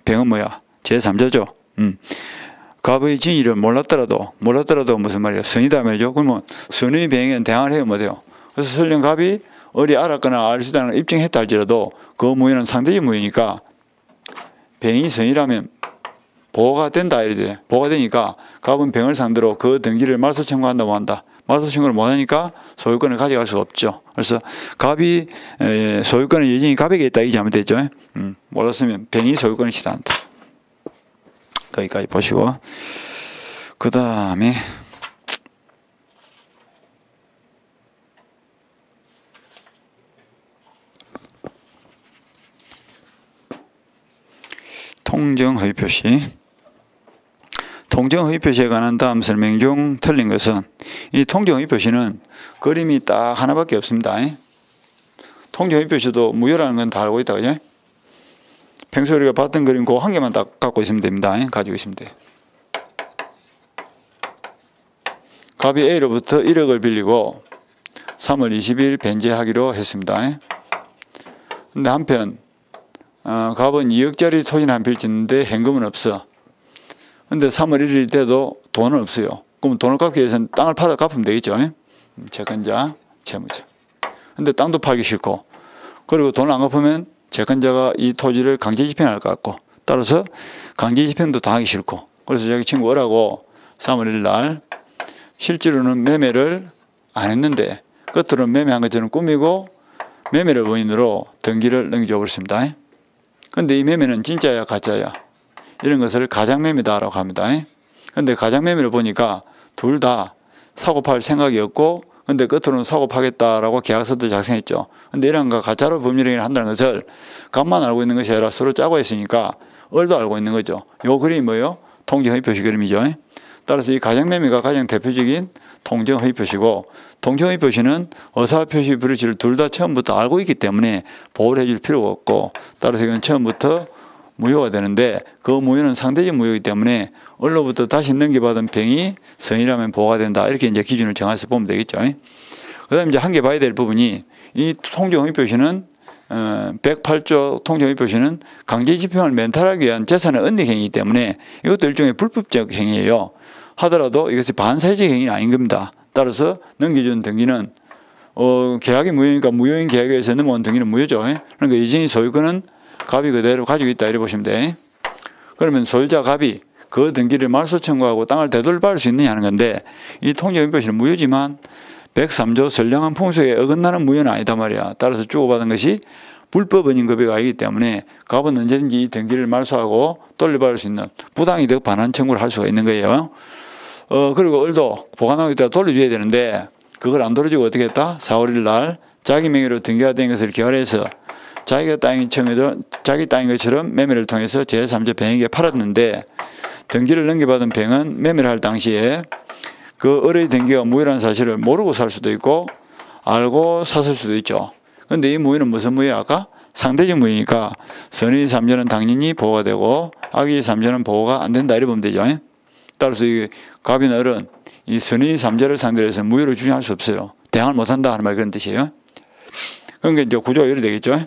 병은 뭐야? 제3자죠. 갑의 진위를 몰랐더라도 무슨 말이야? 선이다 말이죠. 그러면 선의 병에는 대항을 해야 못해요. 그래서 설령 갑이 을이 알았거나 알 수 있다는 걸 입증했다 할지라도 그 무효는 상대적 무효니까 병이 선이라면 보호가 된다 이래. 보호가 되니까 갑은 병을 상대로 그 등기를 말소 청구한다고 한다. 말소 청구를 못하니까 소유권을 가져갈 수가 없죠. 그래서 갑이 소유권은 여전히 갑에게 있다 이게 잘못됐죠. 몰랐으면 병이 소유권을 취득한다. 거기까지 보시고 그 다음에 통정허위 표시. 통정허위 표시에 관한 다음 설명 중 틀린 것은 이 통정허위 표시는 그림이 딱 하나밖에 없습니다. 통정허위 표시도 무효라는 건 다 알고 있다. 그죠? 평소에 우리가 봤던 그림 그 한 개만 딱 갖고 있으면 됩니다. 가지고 있으면 돼. 갑이 A로부터 1억을 빌리고 3월 20일 변제하기로 했습니다. 근데 한편 갑은 2억짜리 토지는 한 필 짓는데 현금은 없어. 근데 3월 1일 때도 돈은 없어요. 그럼 돈을 갚기 위해서는 땅을 팔아 갚으면 되겠죠. 채권자, 채무자. 근데 땅도 팔기 싫고 그리고 돈을 안 갚으면 채권자가 이 토지를 강제 집행할 것 같고 따라서 강제 집행도 당하기 싫고 그래서 자기 친구 을하고 3월 1일 날 실제로는 매매를 안 했는데 겉으로는 매매한 것처럼 꾸미고 매매를 원인으로 등기를 넘겨 버렸습니다. 근데 이 매매는 진짜야 가짜야 이런 것을 가장매매다라고 합니다. 근데 가장매매를 보니까 둘 다 사고 팔 생각이 없고 근데 끝으로는 사고 파겠다라고 계약서도 작성했죠. 근데 이런 거 가짜로 법률행위를 한다는 것을 갑만 알고 있는 것이 아니라 서로 짜고 있으니까 을도 알고 있는 거죠. 요 그림이 뭐예요? 통정허위표시 그림이죠. 따라서 이 가정매매가 가장 대표적인 통정허위표시고, 통정허위표시는 의사표시 불일치를 둘 다 처음부터 알고 있기 때문에 보호를 해줄 필요가 없고, 따라서 이건 처음부터 무효가 되는데 그 무효는 상대적 무효이기 때문에 을로부터 다시 넘겨받은 병이 선이라면 보호가 된다. 이렇게 이제 기준을 정해서 보면 되겠죠. 그 다음에 이제 한 개 봐야 될 부분이 이 통정허위표시는 108조 통정허위표시는 강제집행을 멘탈하기 위한 재산의 은닉행위이기 때문에 이것도 일종의 불법적 행위예요. 하더라도 이것이 반사회적 행위는 아닌 겁니다. 따라서 넘겨준 등기는 계약이 무효니까 무효인 계약에 의해서 넘어온 등기는 무효죠. 그러니까 이전의 소유권은 갑이 그대로 가지고 있다 이렇게 보시면 돼. 그러면 소유자 갑이 그 등기를 말소 청구하고 땅을 되돌려받을 수 있느냐 하는 건데, 이 통정허위표시는 무효지만 103조 선량한 풍속에 어긋나는 무효는 아니다 말이야. 따라서 주고받은 것이 불법 은인급여가 아니기 때문에 갑은 언제든지 이 등기를 말소하고 돌려받을 수 있는 부당이득 반환 청구를 할 수가 있는 거예요. 그리고 을도 보관하고 있다가 돌려줘야 되는데 그걸 안 돌려주고 어떻게 했다? 4월 1일 날 자기 명의로 등기가 된 것을 결해서 자기 땅인 것처럼 매매를 통해서 제3자 병에게 팔았는데, 등기를 넘겨받은 병은 매매를 할 당시에 그 을의 등기가 무효라는 사실을 모르고 살 수도 있고 알고 샀을 수도 있죠. 그런데 이 무효는 무슨 무효야? 아까 상대적 무효니까 선의 3자는 당연히 보호가 되고 악의 3자는 보호가 안 된다 이렇게 보면 되죠. 따라서 이 갑이나 을은 이 선의 3자를 상대로 해서 무효를 주장할 수 없어요. 대항을 못한다 하는 말 그런 뜻이에요. 그러니까 이제 구조가 이렇게 되겠죠.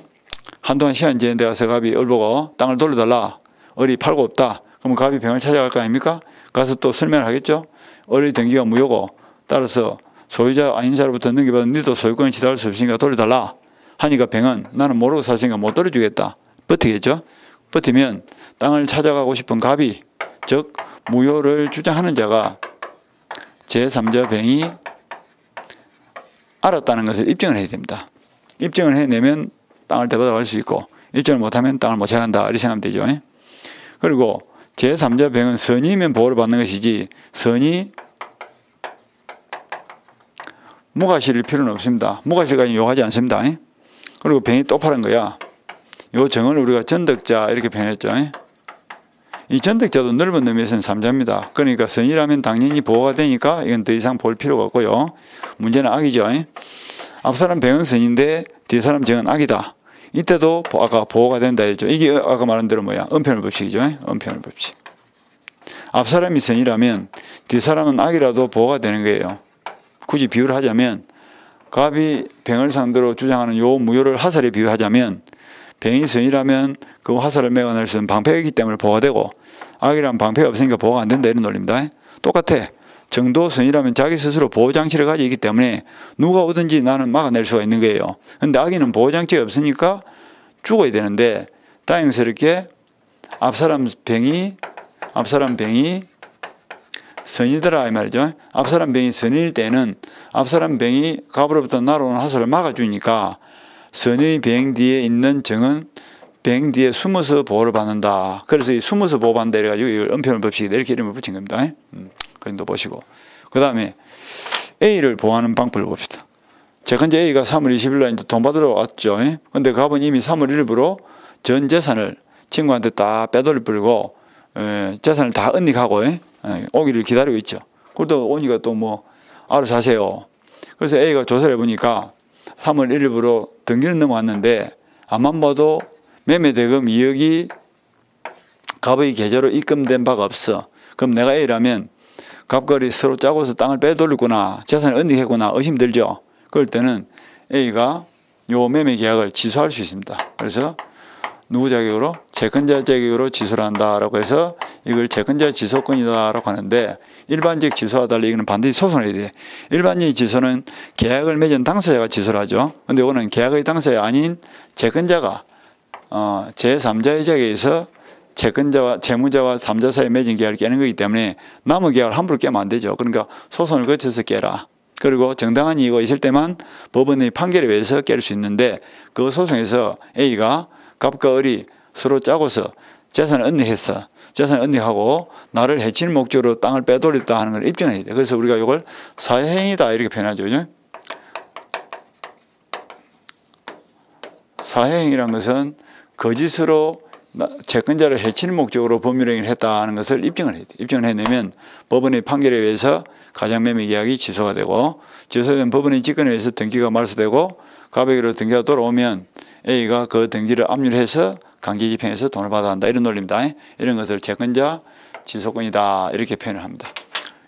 한동안 시간 지낸 데 가서 갑이 을 보고 땅을 돌려달라. 을이 팔고 없다. 그러면 갑이 병을 찾아갈 거 아닙니까? 가서 또 설명을 하겠죠. 을의 등기가 무효고 따라서 소유자 아닌 자로부터 넘겨받은 니도 소유권을 취득할 수 없으니까 돌려달라 하니까 병은 나는 모르고 샀으니까 못 돌려주겠다. 버티겠죠. 버티면 땅을 찾아가고 싶은 갑이, 즉 무효를 주장하는 자가 제3자 병이 알았다는 것을 입증을 해야 됩니다. 입증을 해내면 땅을 되받아갈 수 있고, 입증을 못하면 땅을 못 찾아간다 이렇게 생각하면 되죠. 그리고 제3자 병은 선이면 보호를 받는 것이지 선이 무과실일 필요는 없습니다. 무과실까지 요구하지 않습니다. 그리고 병이 또 파는 거야. 요 정을 우리가 전덕자 이렇게 표현했죠. 이 전덕자도 넓은 의미에서는 3자입니다. 그러니까 선이라면 당연히 보호가 되니까 이건 더 이상 볼 필요가 없고요. 문제는 악이죠. 앞사람 병은 선인데 뒷사람 정은 악이다. 이때도 아까 보호가 된다 했죠. 이게 아까 말한 대로 뭐야? 은편의 법칙이죠. 은편의 법칙. 앞사람이 선이라면 뒷사람은 악이라도 보호가 되는 거예요. 굳이 비유를 하자면 갑이 병을 상대로 주장하는 요 무효를 화살에 비유하자면 병이 선이라면 그 화살을 매어낼 수 있는 방패가 있기 때문에 보호가 되고, 악이라면 방패가 없으니까 보호가 안 된다 이런 논리입니다. 똑같아. 정도 선이라면 자기 스스로 보호장치를 가지고 있기 때문에 누가 오든지 나는 막아낼 수가 있는 거예요. 그런데 악인은 보호장치가 없으니까 죽어야 되는데 다행스럽게 앞사람 병이 선이더라 이 말이죠. 앞사람 병이 선일 때는 앞사람 병이 갑으로부터 날아오는 화살을 막아주니까 선의 병 뒤에 있는 정은 병 뒤에 숨어서 보호를 받는다. 그래서 이 숨어서 보호받는다 이래가지고 이걸 은편의 법칙이다 이렇게 이름을 붙인 겁니다. 그림도 보시고, 그 다음에 A를 보호하는 방법을 봅시다. 재건자 A가 3월 20일 날 이제 돈 받으러 왔죠. 근데 갑은 이미 3월 1일부로 전 재산을 친구한테 다 빼돌려 버리고 재산을 다 은닉하고 오기를 기다리고 있죠. 그래도 오니까 또 뭐 알아서 하세요. 그래서 A가 조사를 해보니까 3월 1일부로 등기는 넘어왔는데 암만 봐도 매매대금 2억이 갑의 계좌로 입금된 바가 없어. 그럼 내가 A라면 갑걸이 서로 짜고서 땅을 빼돌리구나, 재산을 은닉했구나 의심들죠. 그럴 때는 A가 요 매매 계약을 취소할 수 있습니다. 그래서 누구 자격으로? 채권자 자격으로 취소를 한다라고 해서 이걸 채권자 취소권이다라고 하는데, 일반적 취소와 달리 이거는 반드시 소송을 해야 돼. 일반적 취소는 계약을 맺은 당사자가 취소를 하죠. 근데 이거는 계약의 당사자가 아닌 채권자가 제3자의 자격에서 채권자와 채무자와 3자 사이에 맺은 계약을 깨는 거기 때문에 남의 계약을 함부로 깨면 안 되죠. 그러니까 소송을 거쳐서 깨라. 그리고 정당한 이유가 있을 때만 법원의 판결에 의해서 깰 수 있는데, 그 소송에서 A가 갑과 을이 서로 짜고서 재산을 은닉했어. 재산을 은닉하고 나를 해치는 목적으로 땅을 빼돌렸다 하는 걸 입증해야 돼. 그래서 우리가 이걸 사회행위다 이렇게 표현하죠. 그죠? 사회행위란 것은 거짓으로 채권자를 해치는 목적으로 법률행위를 했다 하는 것을 입증을 해야 돼. 입증을 해내면 법원의 판결에 의해서 가장매매 계약이 취소가 되고, 취소된 법원의 직권에 의해서 등기가 말소되고, 가백으로 등기가 돌아오면 A가 그 등기를 압류해서 강제 집행해서 돈을 받아야 한다. 이런 논리입니다. 이런 것을 채권자 지소권이다 이렇게 표현을 합니다.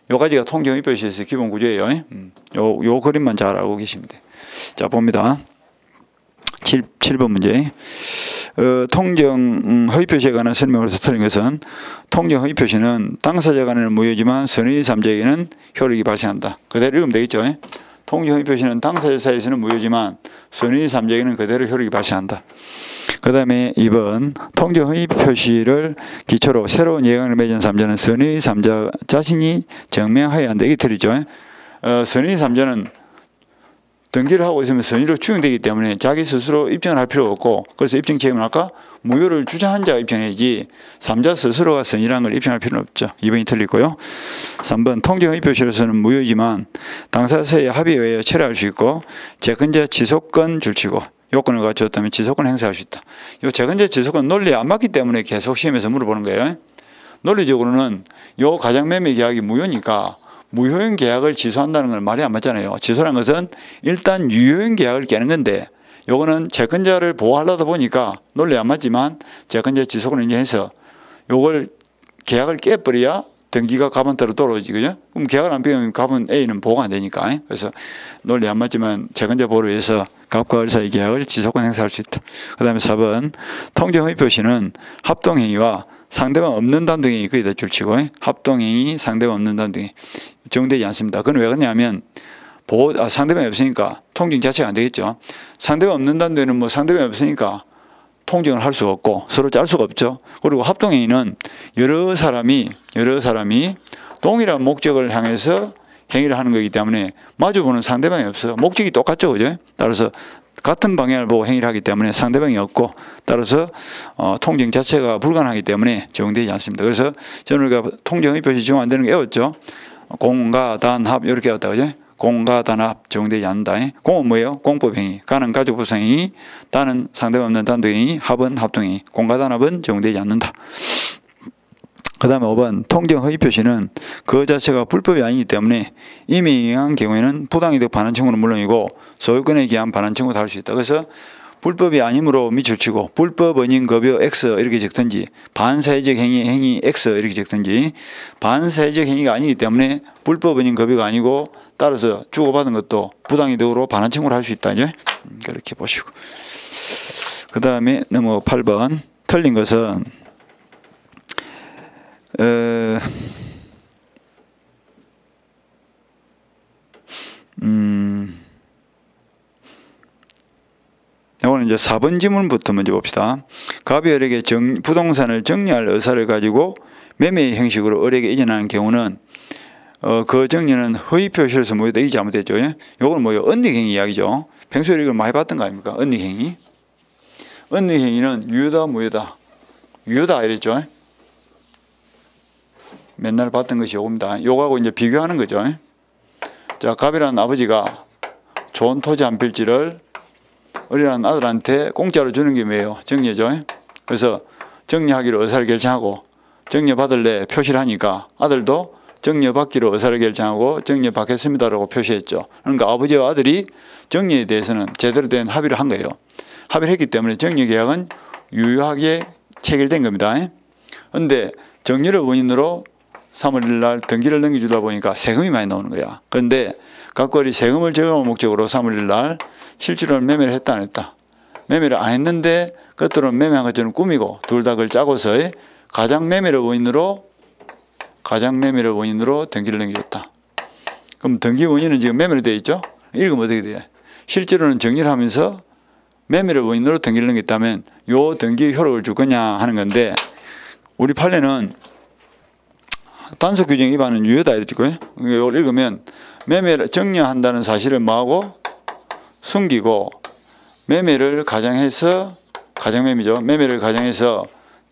요 가지가 통정의표시에서 기본 구조예요. 요 그림만 잘 알고 계시면 돼요. 자, 봅니다. 7번 문제. 통정 허위표시에 관한 설명으로서 틀린 것은, 통정 허위표시는 당사자 간에는 무효지만 선의 3자에게는 효력이 발생한다. 그대로 읽으면 되겠죠. 통정 허위표시는 당사자 사이에서는 무효지만 선의 3자에게는 그대로 효력이 발생한다. 그 다음에 2번, 통정 허위표시를 기초로 새로운 예강을 맺은 3자는 선의 3자 자신이 증명하여야 한다. 이게 틀리죠. 선의 3자는 등기를 하고 있으면 선의로 추정되기 때문에 자기 스스로 입증을 할 필요가 없고, 그래서 입증 책임은 아까 무효를 주장한 자가 입증해야지 3자 스스로가 선의라는 걸 입증할 필요는 없죠. 2번이 틀리고요. 3번, 통정허위표시로서는 무효지만 당사자 사이의 합의에 의해 철회할 수 있고, 채권자 지속권 줄치고 요건을 갖추었다면 지속권 행사할 수 있다. 이 채권자 지속권 논리에 안 맞기 때문에 계속 시험에서 물어보는 거예요. 논리적으로는 요 가장매매 계약이 무효니까 무효인 계약을 취소한다는 건 말이 안 맞잖아요. 취소란 것은 일단 유효인 계약을 깨는 건데, 요거는 채권자를 보호하려다 보니까 논리에 안 맞지만 채권자 지속을 인정해서 요걸 계약을 깨버려야 등기가 가반대로 돌아오지, 그죠? 그럼 계약을 안 깨면 가반 A는 보호가 안 되니까. 그래서 논리에 안 맞지만 채권자 보호를 위해서 갑과 을 사이 계약을 지속권 행사할 수 있다. 그 다음에 4번, 통정허위표시는 합동행위와 상대방 없는 단독행위 거의 다 줄치고, 합동행위, 상대방 없는 단독행위 적용되지 않습니다. 그건 왜 그러냐면 상대방이 없으니까 통정 자체가 안 되겠죠. 상대방 없는 단독에는 뭐 상대방이 없으니까 통정을 할 수가 없고 서로 짤 수가 없죠. 그리고 합동행위는 여러 사람이 동일한 목적을 향해서 행위를 하는 거기 때문에 마주보는 상대방이 없어요. 목적이 똑같죠, 그죠? 따라서 같은 방향을 보고 행위를 하기 때문에 상대방이 없고, 따라서 통정 자체가 불가능하기 때문에 적용되지 않습니다. 그래서 저는 우리가 통정허위표시 적용 안 되는 게 외웠죠. 공가, 단, 합 이렇게 외웠다, 그죠? 공가, 단, 합 적용되지 않는다. 공은 뭐예요? 공법행위. 가는 가족부상행위, 단은 상대방 없는 단독행위, 합은 합동행위. 공가, 단, 합은 적용되지 않는다. 그 다음에 5번, 통정허위표시는 그 자체가 불법이 아니기 때문에 이미 행한 경우에는 부당이득 반환 청구는 물론이고 소유권에 기한 반환 청구도 할 수 있다. 그래서 불법이 아니므로 밑줄 치고 불법 원인 급여 X 이렇게 적든지, 반사회적 행위 X 이렇게 적든지, 반사회적 행위가 아니기 때문에 불법 원인 급여가 아니고 따라서 주고받은 것도 부당이득으로 반환 청구를 할 수 있다. 그렇게 보시고, 그 다음에 넘어 8번, 틀린 것은 이거는 이제 4번 지문부터 먼저 봅시다. 갑이 을에게 부동산을 정리할 의사를 가지고 매매 형식으로 을에게 이전하는 경우는 그 정리는 허위표시로서 무효다. 이게 잘못됐죠. 이건 뭐예요? 은닉행위 이야기죠. 평소에 이걸 많이 봤던 거 아닙니까? 은닉행위. 은닉행위는 유효다 무효다? 유효다 이랬죠. 맨날 봤던 것이 요겁니다. 요거하고 이제 비교하는 거죠. 자, 갑이라는 아버지가 좋은 토지 한 필지를 을이라는 아들한테 공짜로 주는 게 뭐예요? 정리죠. 그래서 정리하기로 의사를 결정하고 정리받을래 표시를 하니까 아들도 정리받기로 의사를 결정하고 정리받겠습니다라고 표시했죠. 그러니까 아버지와 아들이 정리에 대해서는 제대로 된 합의를 한 거예요. 합의를 했기 때문에 정리계약은 유효하게 체결된 겁니다. 그런데 정리를 원인으로 3월 1일 날 등기를 넘겨주다 보니까 세금이 많이 나오는 거야. 그런데 각걸이 세금을 제공할 목적으로 3월 1일 날 실제로는 매매를 했다 안 했다? 매매를 안 했는데 겉으로는 매매한 것처럼 꾸미고 둘 다 그걸 짜고서 가장매매를 원인으로 등기를 넘겨줬다. 그럼 등기 원인은 지금 매매로 되어 있죠? 읽으면 어떻게 돼요? 실제로는 정리를 하면서 매매를 원인으로 등기를 넘겼다면 요 등기 효력을 줄 거냐 하는 건데, 우리 판례는 단속 규정 위반은 유효다 이랬고요. 이걸 읽으면 매매를 정리한다는 사실을 뭐하고 숨기고 매매를 가정해서, 가정매매죠. 매매를 가정해서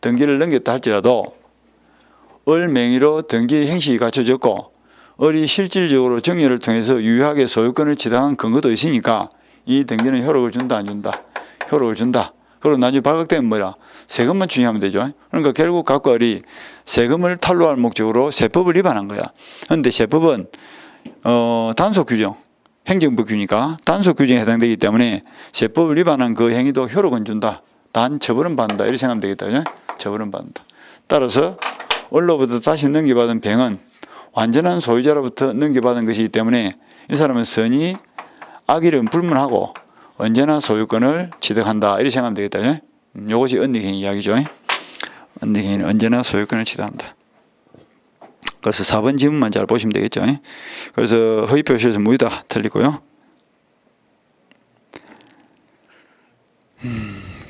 등기를 넘겼다 할지라도 을 명의로 등기 행식이 갖춰졌고 을이 실질적으로 정리를 통해서 유효하게 소유권을 취득한 근거도 있으니까 이 등기는 효력을 준다 안 준다? 효력을 준다. 그리고 나중에 발각되면 뭐야? 세금만 추징하면 되죠. 그러니까 결국 각과 을이 세금을 탈루할 목적으로 세법을 위반한 거야. 그런데 세법은 단속 규정, 행정부 규니까 단속 규정에 해당되기 때문에 세법을 위반한 그 행위도 효력은 준다. 단 처벌은 받는다. 이렇게 생각하면 되겠다. 그죠? 처벌은 받는다. 따라서 을로부터 다시 넘겨받은 병은 완전한 소유자로부터 넘겨받은 것이기 때문에 이 사람은 선의 악의는 불문하고 언제나 소유권을 취득한다. 이렇게 생각하면 되겠다. 이것이 언닉행위 이야기죠. 언닉행위는 언제나 소유권을 취득한다. 그래서 4번 지문만 잘 보시면 되겠죠. 그래서 허위 표시에서 무효다 틀리고요.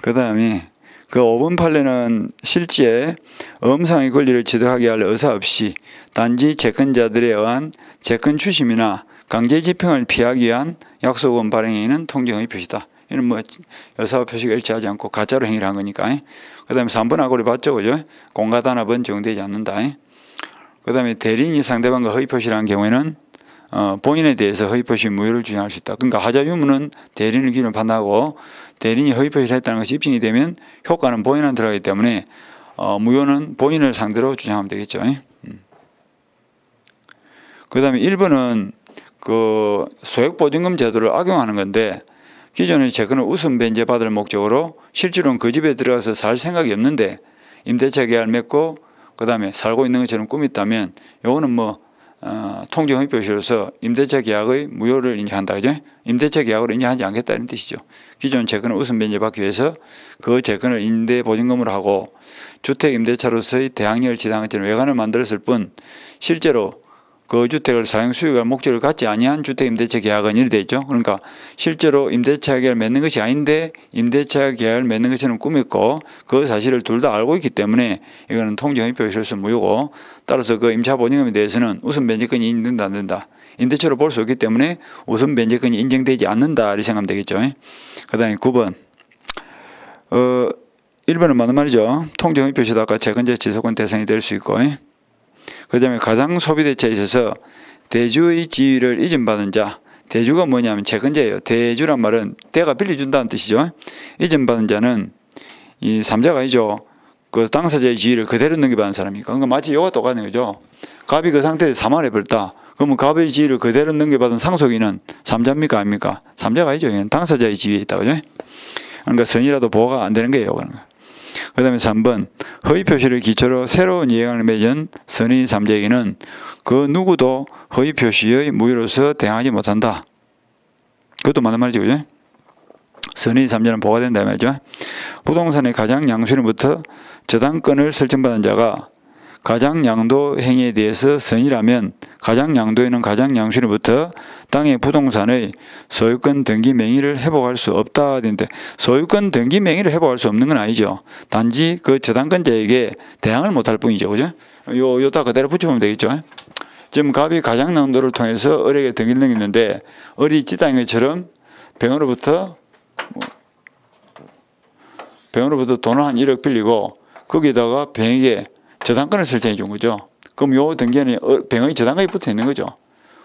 그 다음에 그 5번 판례는 실제 엄상의 권리를 취득하게 할 의사 없이 단지 채권자들에 의한 채권 추심이나 강제 집행을 피하기 위한 약속원 발행행위는 통정의 표시다. 이는 뭐 여사와 표시가 일치하지 않고 가짜로 행위를 한 거니까. 그 다음에 3번하고를 봤죠. 그죠? 공과단합은 적용되지 않는다. 그 다음에 대리인이 상대방과 허위 표시를 한 경우에는 본인에 대해서 허위 표시 무효를 주장할 수 있다. 그러니까 하자 유무는 대리인의 기준을 판단하고 대리인이 허위 표시를 했다는 것이 입증이 되면 효과는 본인한테 들어가기 때문에 무효는 본인을 상대로 주장하면 되겠죠. 그 다음에 1번은 그 소액보증금 제도를 악용하는 건데 기존의 채권을 우선 변제받을 목적으로 실제로는 그 집에 들어가서 살 생각이 없는데 임대차 계약을 맺고 그 다음에 살고 있는 것처럼 꾸몄다면 요거는 뭐 통정의 표시로서 임대차 계약의 무효를 인정한다. 그죠? 임대차 계약으로 인정하지 않겠다는 뜻이죠. 기존 채권을 우선 변제받기 위해서 그 채권을 임대보증금으로 하고 주택 임대차로서의 대항력을 지당한 것처럼 외관을 만들었을 뿐 실제로 그 주택을 사용 수익할 목적을 갖지 아니한 주택 임대차 계약은 이렇게 되어 있죠. 그러니까 실제로 임대차 계약을 맺는 것이 아닌데 임대차 계약을 맺는 것처럼 꾸몄고 그 사실을 둘 다 알고 있기 때문에 이거는 통정의 표시로서 무효고 따라서 그 임차보증금에 대해서는 우선 변제권이 인정된다 안 된다. 임대차로 볼 수 없기 때문에 우선 변제권이 인정되지 않는다 이렇게 생각하면 되겠죠. 그 다음에 9번 1번은 맞는 말이죠. 통정의 표시도 아까 채권자 지속권 대상이 될 수 있고 그 다음에 가상 소비대차에 있어서 대주의 지위를 이전받은 자, 대주가 뭐냐면 채권자예요. 대주란 말은 대가 빌려준다는 뜻이죠. 이전받은 자는 이 3자가 아니죠. 그 당사자의 지위를 그대로 넘겨받은 사람이니까. 그러니까 마치 이와 똑같은 거죠. 갑이 그 상태에서 사망을 해버렸다. 그러면 갑의 지위를 그대로 넘겨받은 상속인은 3자입니까 아닙니까? 3자가 아니죠. 당사자의 지위에 있다. 그죠? 그러니까 선이라도 보호가 안 되는 거예요. 그 다음에 3번 허위 표시를 기초로 새로운 이행을 맺은 선의 3자에게는 그 누구도 허위 표시의 무효로서 대항하지 못한다. 그것도 맞는 말이죠. 그죠? 선의 3자는 보호가 된다 말이죠. 부동산의 가장 양수인부터 저당권을 설정받은 자가 가장 양도 행위에 대해서 선이라면 가장 양도에는 가장 양수인부터 땅의 부동산의 소유권 등기 명의를 회복할 수 없다. 되는데 소유권 등기 명의를 회복할 수 없는 건 아니죠. 단지 그 저당권자에게 대항을 못할 뿐이죠. 그죠? 요 다 그대로 붙여보면 되겠죠. 지금 갑이 가장 양도를 통해서 을에게 등기를 넘겼는데 을이 지당인 것처럼 병으로부터 돈을 한 1억 빌리고 거기다가 병에게 저당권을 설정해 준 거죠. 그럼 요 등기에는 병의 저당권이 붙어 있는 거죠.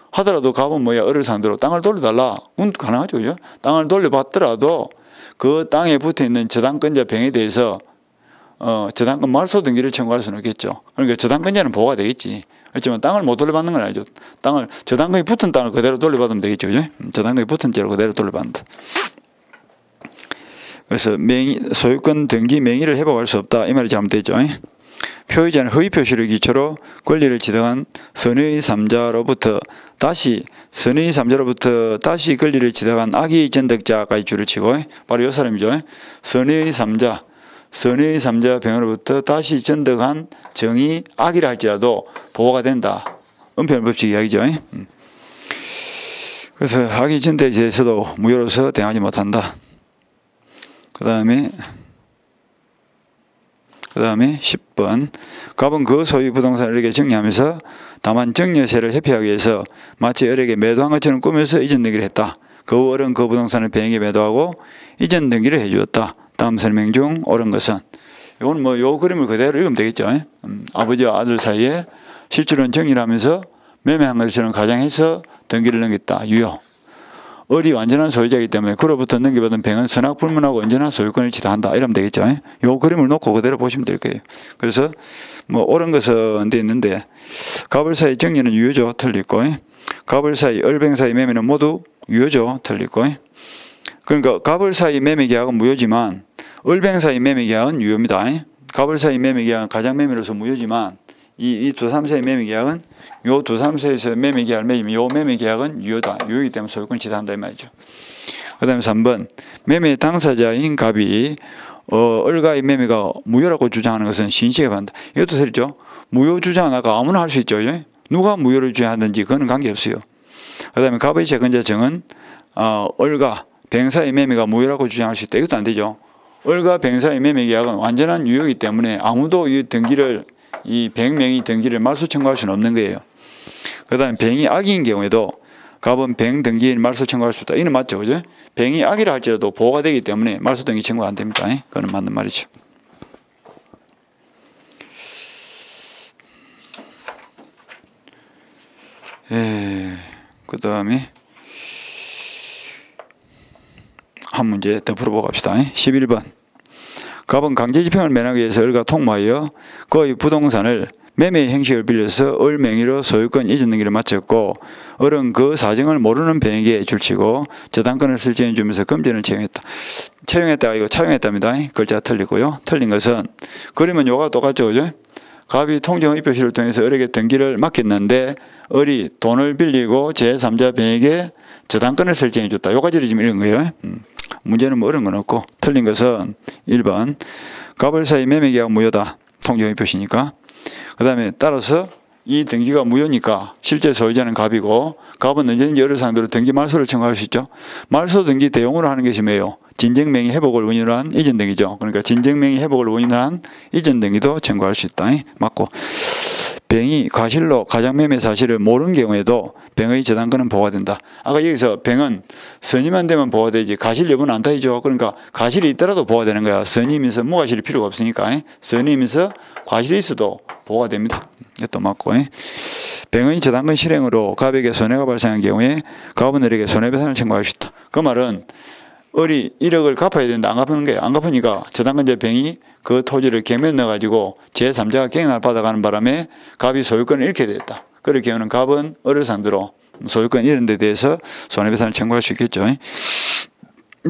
하더라도 갑은 뭐야, 을을 상대로 땅을 돌려달라. 그건 가능하죠. 그죠? 땅을 돌려받더라도 그 땅에 붙어 있는 저당권자 병에 대해서 저당권 말소 등기를 청구할 수는 없겠죠. 그러니까 저당권자는 보호가 되겠지. 그렇지만 땅을 못 돌려받는 건 아니죠. 저당권이 붙은 땅을 그대로 돌려받으면 되겠죠. 그죠? 저당권이 붙은 채로 그대로 돌려받는다. 그래서 소유권 등기 명의를 회복할 수 없다. 이 말이 잘못됐죠. 표의자는 허위 표시를 기초로 권리를 취득한 선의 3자로부터 다시 권리를 취득한 악의 전득자까지 줄을 치고 바로 이 사람이죠. 선의 3자 병으로부터 다시 전득한 정의 악이라 할지라도 보호가 된다. 은폐율 법칙 이야기죠. 그래서 악의 전득에 대해서도 무효로서 대항하지 못한다. 그 다음에 10번 갑은 그 소유 부동산을 을에게 정리하면서 다만 정려세를 회피하기 위해서 마치 을에게 매도한 것처럼 꾸며서 이전 등기를 했다. 그 을은 그 부동산을 병에게 매도하고 이전 등기를 해주었다. 다음 설명 중 옳은 것은 이건 뭐 요 그림을 그대로 읽으면 되겠죠. 아버지와 아들 사이에 실질은 정리하면서 매매한 것처럼 가장해서 등기를 넘겼다. 유효. 을이 완전한 소유자이기 때문에 그로부터 넘겨받은 병은 선악불문하고 언제나 소유권을 지도한다. 이러면 되겠죠. 요 그림을 놓고 그대로 보시면 될 거예요. 그래서 뭐 옳은 것은 돼 있는데 갑을 사이 정리는 유효죠. 틀리고 갑을 사이 을뱅 사이 매매는 모두 유효죠. 틀리고 그러니까 갑을 사이 매매 계약은 무효지만 을뱅 사이 매매 계약은 유효입니다. 갑을 사이 매매 계약은 가장 매매로서 무효지만 이 두 삼세의 매매 계약은 요 두 삼세에서 매매 계약을 맺으면 요 매매 계약은 유효다. 유효이기 때문에 소유권 지도한다 이 말이죠. 그 다음에 3번 매매 당사자인 갑이 을과의 매매가 무효라고 주장하는 것은 신식에 반한다. 이것도 틀리죠. 무효 주장은 아까 아무나 할 수 있죠. 누가 무효를 주장하든지 그거는 관계없어요. 그 다음에 갑의 채권자 정은 을과 뱅 사이 매매가 무효라고 주장할 수 있다. 이것도 안 되죠. 을과 뱅 사이 매매 계약은 완전한 유효이기 때문에 아무도 이 등기를 이 뱅명의 등기를 말소 청구할 수는 없는 거예요. 그 다음에 뱅이 악인 경우에도 갑은 뱅 등기인 말소 청구할 수 없다. 이는 맞죠. 그죠? 뱅이 악이라 할지라도 보호가 되기 때문에 말소 등기 청구가 안 됩니다. 그건 맞는 말이죠. 그 다음에 한 문제 더 풀어보고 갑시다. 11번 갑은 강제집행을 면하기 위해서 을과 통모하여 그의 부동산을 매매 형식을 빌려서 을 명의로 소유권 이전 등기를 마쳤고 을은 그 사정을 모르는 뱅에게 줄치고 저당권을 설정해 주면서 금전을 채용했다. 채용했다가 이거 차용했답니다. 글자 틀리고요. 틀린 것은 그림은 요가 똑같죠. 그죠? 갑이 통정의 표시를 통해서 을에게 등기를 맡겼는데 을이 돈을 빌리고 제3자 뱅에게 저당권을 설정해 줬다. 요까지를 지금 읽은 거예요. 문제는 뭐 어려운 건 없고 틀린 것은 1번 갑을 사이 매매계약 무효다. 통정의 표시니까. 그 다음에 따라서 이 등기가 무효니까 실제 소유자는 갑이고 갑은 언제든지 을을 상대로 등기 말소를 청구할 수 있죠. 말소 등기 대용으로 하는 것이 뭐예요? 진정명의 회복을 원인으로 한 이전 등기죠. 그러니까 진정명의 회복을 원인으로 한 이전 등기도 청구할 수 있다. 맞고 뱅이 과실로 가장매매 사실을 모르는 경우에도 뱅의 저당권은 보호가 된다. 아까 여기서 뱅은 선의만 되면 보호가 되지 가실 여부는 안 따지죠. 그러니까 가실이 있더라도 보호가 되는 거야. 선의면서 무과실이 필요가 없으니까 선의면서 과실이 있어도 보호가 됩니다. 이것도 맞고 뱅의 저당권 실행으로 갑에게 손해가 발생한 경우에 갑은 을에게 손해배상을 청구할 수 있다. 그 말은 을이 1억을 갚아야 되는데 안 갚는 거예요. 안 갚으니까 저당권자 뱅이 그 토지를 경매에 넣어가지고 제3자가 갱을 받아가는 바람에 갑이 소유권을 잃게 됐다. 그럴 경우는 갑은 을을 상대로 소유권 잃은 데 대해서 손해배상을 청구할 수 있겠죠.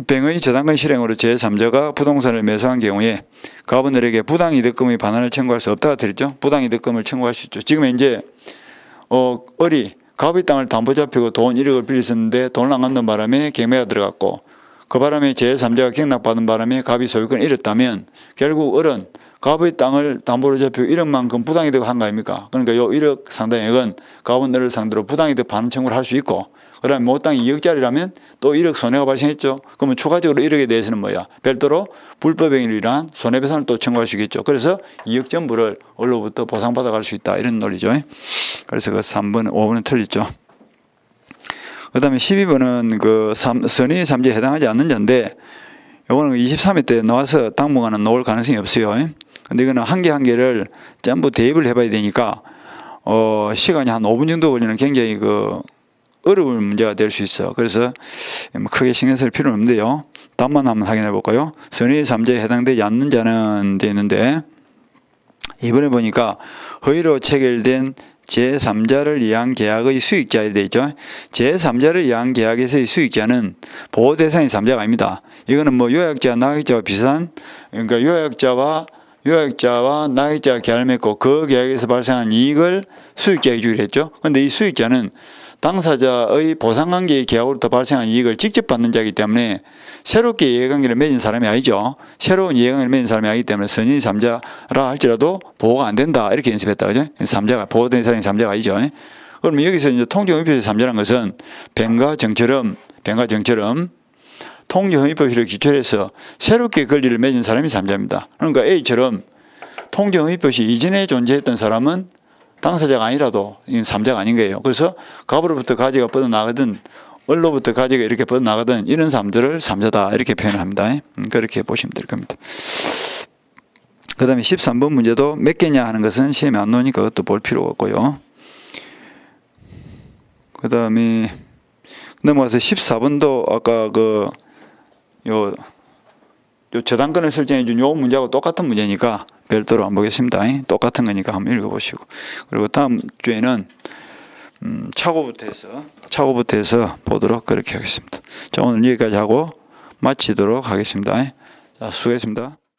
뱅의 저당권 실행으로 제3자가 부동산을 매수한 경우에 갑은 을에게 부당이득금의 반환을 청구할 수 없다가 들었죠. 부당이득금을 청구할 수 있죠. 지금 이제 을이 갑의 땅을 담보 잡히고 돈 1억을 빌렸었는데 돈을 안 갚는 바람에 경매가 들어갔고 그 바람에 제3자가 경락받은 바람에 갑이 소유권을 잃었다면 결국 을은 갑의 땅을 담보로 잡히고 1억만큼 부당이득을 한 거 아닙니까? 그러니까 요 1억 상당액은 갑은 을을 상대로 부당이득 반환 청구를 할 수 있고 그 다음에 모 땅이 2억짜리라면 또 1억 손해가 발생했죠. 그러면 추가적으로 1억에 대해서는 뭐야? 별도로 불법행위로 인한 손해배상을 또 청구할 수 있겠죠. 그래서 2억 전부를 을로부터 보상받아 갈 수 있다. 이런 논리죠. 그래서 그 3번, 5번은 틀렸죠. 그 다음에 12번은 그 선의 삼지에 해당하지 않는 자인데 요거는 23회 때 나와서 당분간은 나올 가능성이 없어요. 근데 이거는 한 개 한 개를 전부 대입을 해봐야 되니까 시간이 한 5분 정도 걸리는 굉장히 그 어려운 문제가 될 수 있어. 그래서 뭐 크게 신경 쓸 필요는 없는데요. 답만 한번 확인해 볼까요? 선의 삼지에 해당되지 않는 자는 돼 있는데 이번에 보니까 허위로 체결된 제3자를 위한 계약의 수익자에 되죠. 제3자를 위한 계약에서의 수익자는 보호 대상의 3자가 아닙니다. 이거는 뭐 요약자, 낙익자와 비슷한 그러니까 요약자와 낙익자가 계약을 맺고 그 계약에서 발생한 이익을 수익자에게 주기로 했죠. 그런데 이 수익자는 당사자의 보상관계의 계약으로부터 발생한 이익을 직접 받는 자이기 때문에 새롭게 이해관계를 맺은 사람이 아니죠. 새로운 이해관계를 맺은 사람이 아니기 때문에 선의 3자라 할지라도 보호가 안 된다. 이렇게 연습했다. 그죠? 3자가, 보호된 대상이 3자가 아니죠. 그러면 여기서 이제 통정의표시 3자라는 것은 뱀과 정처럼 통정의표시를 기초해서 새롭게 권리를 맺은 사람이 3자입니다. 그러니까 A처럼 통정의표시 이전에 존재했던 사람은 당사자가 아니라도 이건 3자가 아닌 거예요. 그래서 갑으로부터 가지가 뻗어나가든 을로부터 가지가 이렇게 뻗어나가든 이런 사람들을 3자다 이렇게 표현을 합니다. 그렇게 보시면 될 겁니다. 그 다음에 13번 문제도 몇 개냐 하는 것은 시험에 안 나오니까 그것도 볼 필요가 없고요. 그 다음에 넘어가서 14번도 아까 요 저당권을 설정해 준 요 문제하고 똑같은 문제니까 별도로 안 보겠습니다. 똑같은 거니까 한번 읽어보시고. 그리고 다음 주에는 차고부터 해서 보도록 그렇게 하겠습니다. 자, 오늘 여기까지 하고 마치도록 하겠습니다. 자, 수고했습니다.